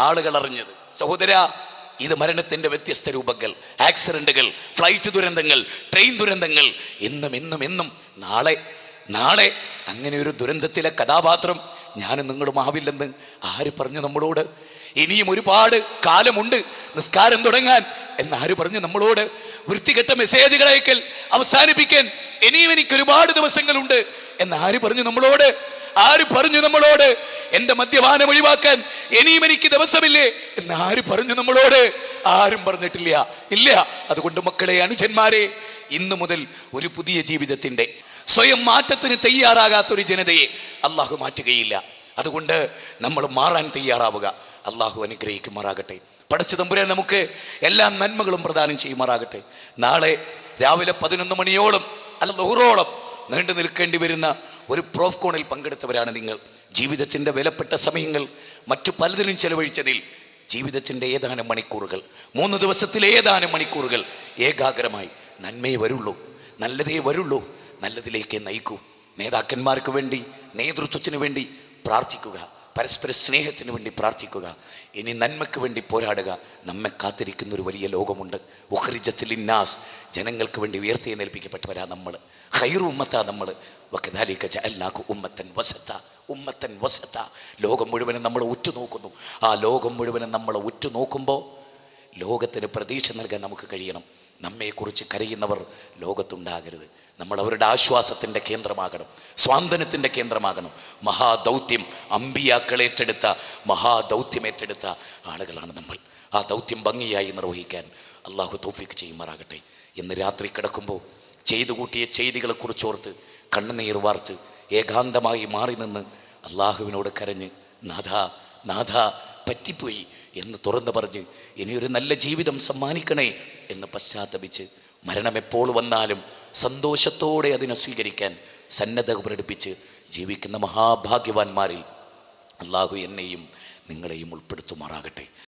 ആളുകൾ അറിഞ്ഞത്. സഹോദര, ഇത് മരണത്തിന്റെ വ്യത്യസ്ത രൂപങ്ങൾ, ആക്സിഡന്റുകൾ, ഫ്ലൈറ്റ് ദുരന്തങ്ങൾ, ട്രെയിൻ ദുരന്തങ്ങൾ, എന്നും നാളെ അങ്ങനെ ഒരു ദുരന്തത്തിലെ കഥാപാത്രം ഞാനും നിങ്ങളും ആവില്ലെന്ന് ആര് പറഞ്ഞു നമ്മളോട്? ഇനിയും ഒരുപാട് കാലമുണ്ട് നിസ്കാരം തുടങ്ങാൻ എന്നാര് പറഞ്ഞു നമ്മളോട്? വൃത്തികെട്ട മെസ്സേജുകൾ അയക്കൽ അവസാനിപ്പിക്കാൻ ഇനിയും എനിക്ക് ഒരുപാട് ദിവസങ്ങളുണ്ട് എന്നാര് പറഞ്ഞു നമ്മളോട്? ആര് പറഞ്ഞു നമ്മളോട്? എന്റെ മദ്യപാനം ഒഴിവാക്കാൻ ഇനിയും എനിക്ക് ദിവസമില്ലേ എന്നാര് പറഞ്ഞു നമ്മളോട്? ആരും പറഞ്ഞിട്ടില്ല. ഇല്ല. അതുകൊണ്ട് മക്കളെ, അനുജന്മാരെ, ഇന്നു മുതൽ ഒരു പുതിയ ജീവിതത്തിന്റെ സ്വയം മാറ്റത്തിന് തയ്യാറാകാത്തൊരു ജനതയെ അള്ളാഹു മാറ്റുകയില്ല. അതുകൊണ്ട് നമ്മൾ മാറാൻ തയ്യാറാവുക. അള്ളാഹു അനുഗ്രഹിക്കുമാറാകട്ടെ. പടച്ച തമ്പുരാൻ നമുക്ക് എല്ലാ നന്മകളും പ്രദാനം ചെയ്യുമാറാകട്ടെ. നാളെ രാവിലെ 11 മണിയോളം അല്ല ദുഹറോളം നീണ്ടു നിൽക്കേണ്ടി വരുന്ന ഒരു പ്രോഫ്കോണിൽ പങ്കെടുത്തവരാണ് നിങ്ങൾ. ജീവിതത്തിൻ്റെ വിലപ്പെട്ട സമയങ്ങൾ മറ്റു പലതിനും ചെലവഴിച്ചതിൽ ജീവിതത്തിൻ്റെ ഏതാനും മണിക്കൂറുകൾ, 3 ദിവസത്തിലെ ഏതാനും മണിക്കൂറുകൾ ഏകാഗ്രമായി നന്മയെ വരുള്ളൂ, നല്ലതേ വരുള്ളൂ, നല്ലതിലേക്ക് നയിക്കൂ. നേതാക്കന്മാർക്ക് വേണ്ടി, നേതൃത്വത്തിന് വേണ്ടി പ്രാർത്ഥിക്കുക, പരസ്പര സ്നേഹത്തിന് വേണ്ടി പ്രാർത്ഥിക്കുക, ഇനി നന്മയ്ക്ക് വേണ്ടി പോരാടുക. നമ്മെ കാത്തിരിക്കുന്ന ഒരു വലിയ ലോകമുണ്ട്. ഉഖ്രിജത്തിൽ ഇന്നാസ്, ജനങ്ങൾക്ക് വേണ്ടി ഉയർത്തിയെന്നേൽപ്പിക്കപ്പെട്ടവരാ നമ്മൾ. ഖൈറു ഉമ്മത്താ നമ്മൾ. വകദാലിക ജഅൽനാകു ഉമ്മത്തൻ വസത. ലോകം മുഴുവനും നമ്മൾ ഉറ്റുനോക്കുന്നു. ആ ലോകം മുഴുവനും നമ്മൾ ഉറ്റുനോക്കുമ്പോൾ ലോകത്തിന് പ്രതീക്ഷ നൽകാൻ നമുക്ക് കഴിയണം. നമ്മെക്കുറിച്ച് കരയുന്നവർ ലോകത്തുണ്ടാകരുത്. നമ്മൾ അവരുടെ ആശ്വാസത്തിൻ്റെ കേന്ദ്രമാകണം, സ്വാന്തനത്തിൻ്റെ കേന്ദ്രമാകണം. മഹാദൗത്യം, അമ്പിയാക്കളേറ്റെടുത്ത മഹാദൗത്യമേറ്റെടുത്ത ആളുകളാണ് നമ്മൾ. ആ ദൗത്യം ഭംഗിയായി നിർവഹിക്കാൻ അള്ളാഹു തൗഫീഖ് ചെയ്യുമാറാകട്ടെ. ഇന്ന് രാത്രി കിടക്കുമ്പോൾ ചെയ്തു കൂട്ടിയ ചെയ്തികളെക്കുറിച്ചോർത്ത് കണ്ണുനീർ വാർത്ത് ഏകാന്തമായി മാറി നിന്ന് അള്ളാഹുവിനോട് കരഞ്ഞ് നാഥ പറ്റിപ്പോയി എന്ന് തുറന്നു പറഞ്ഞ് ഇനിയൊരു നല്ല ജീവിതം സമ്മാനിക്കണേ എന്ന് പശ്ചാത്തപിച്ച് മരണം എപ്പോൾ വന്നാലും സന്തോഷത്തോടെ അതിനെ സ്വീകരിക്കാൻ സന്നദ്ധത പ്രകടിപ്പിച്ച് ജീവിക്കുന്ന മഹാഭാഗ്യവാന്മാരിൽ അള്ളാഹു എന്നെയും നിങ്ങളെയും ഉൾപ്പെടുത്തുമാറാകട്ടെ.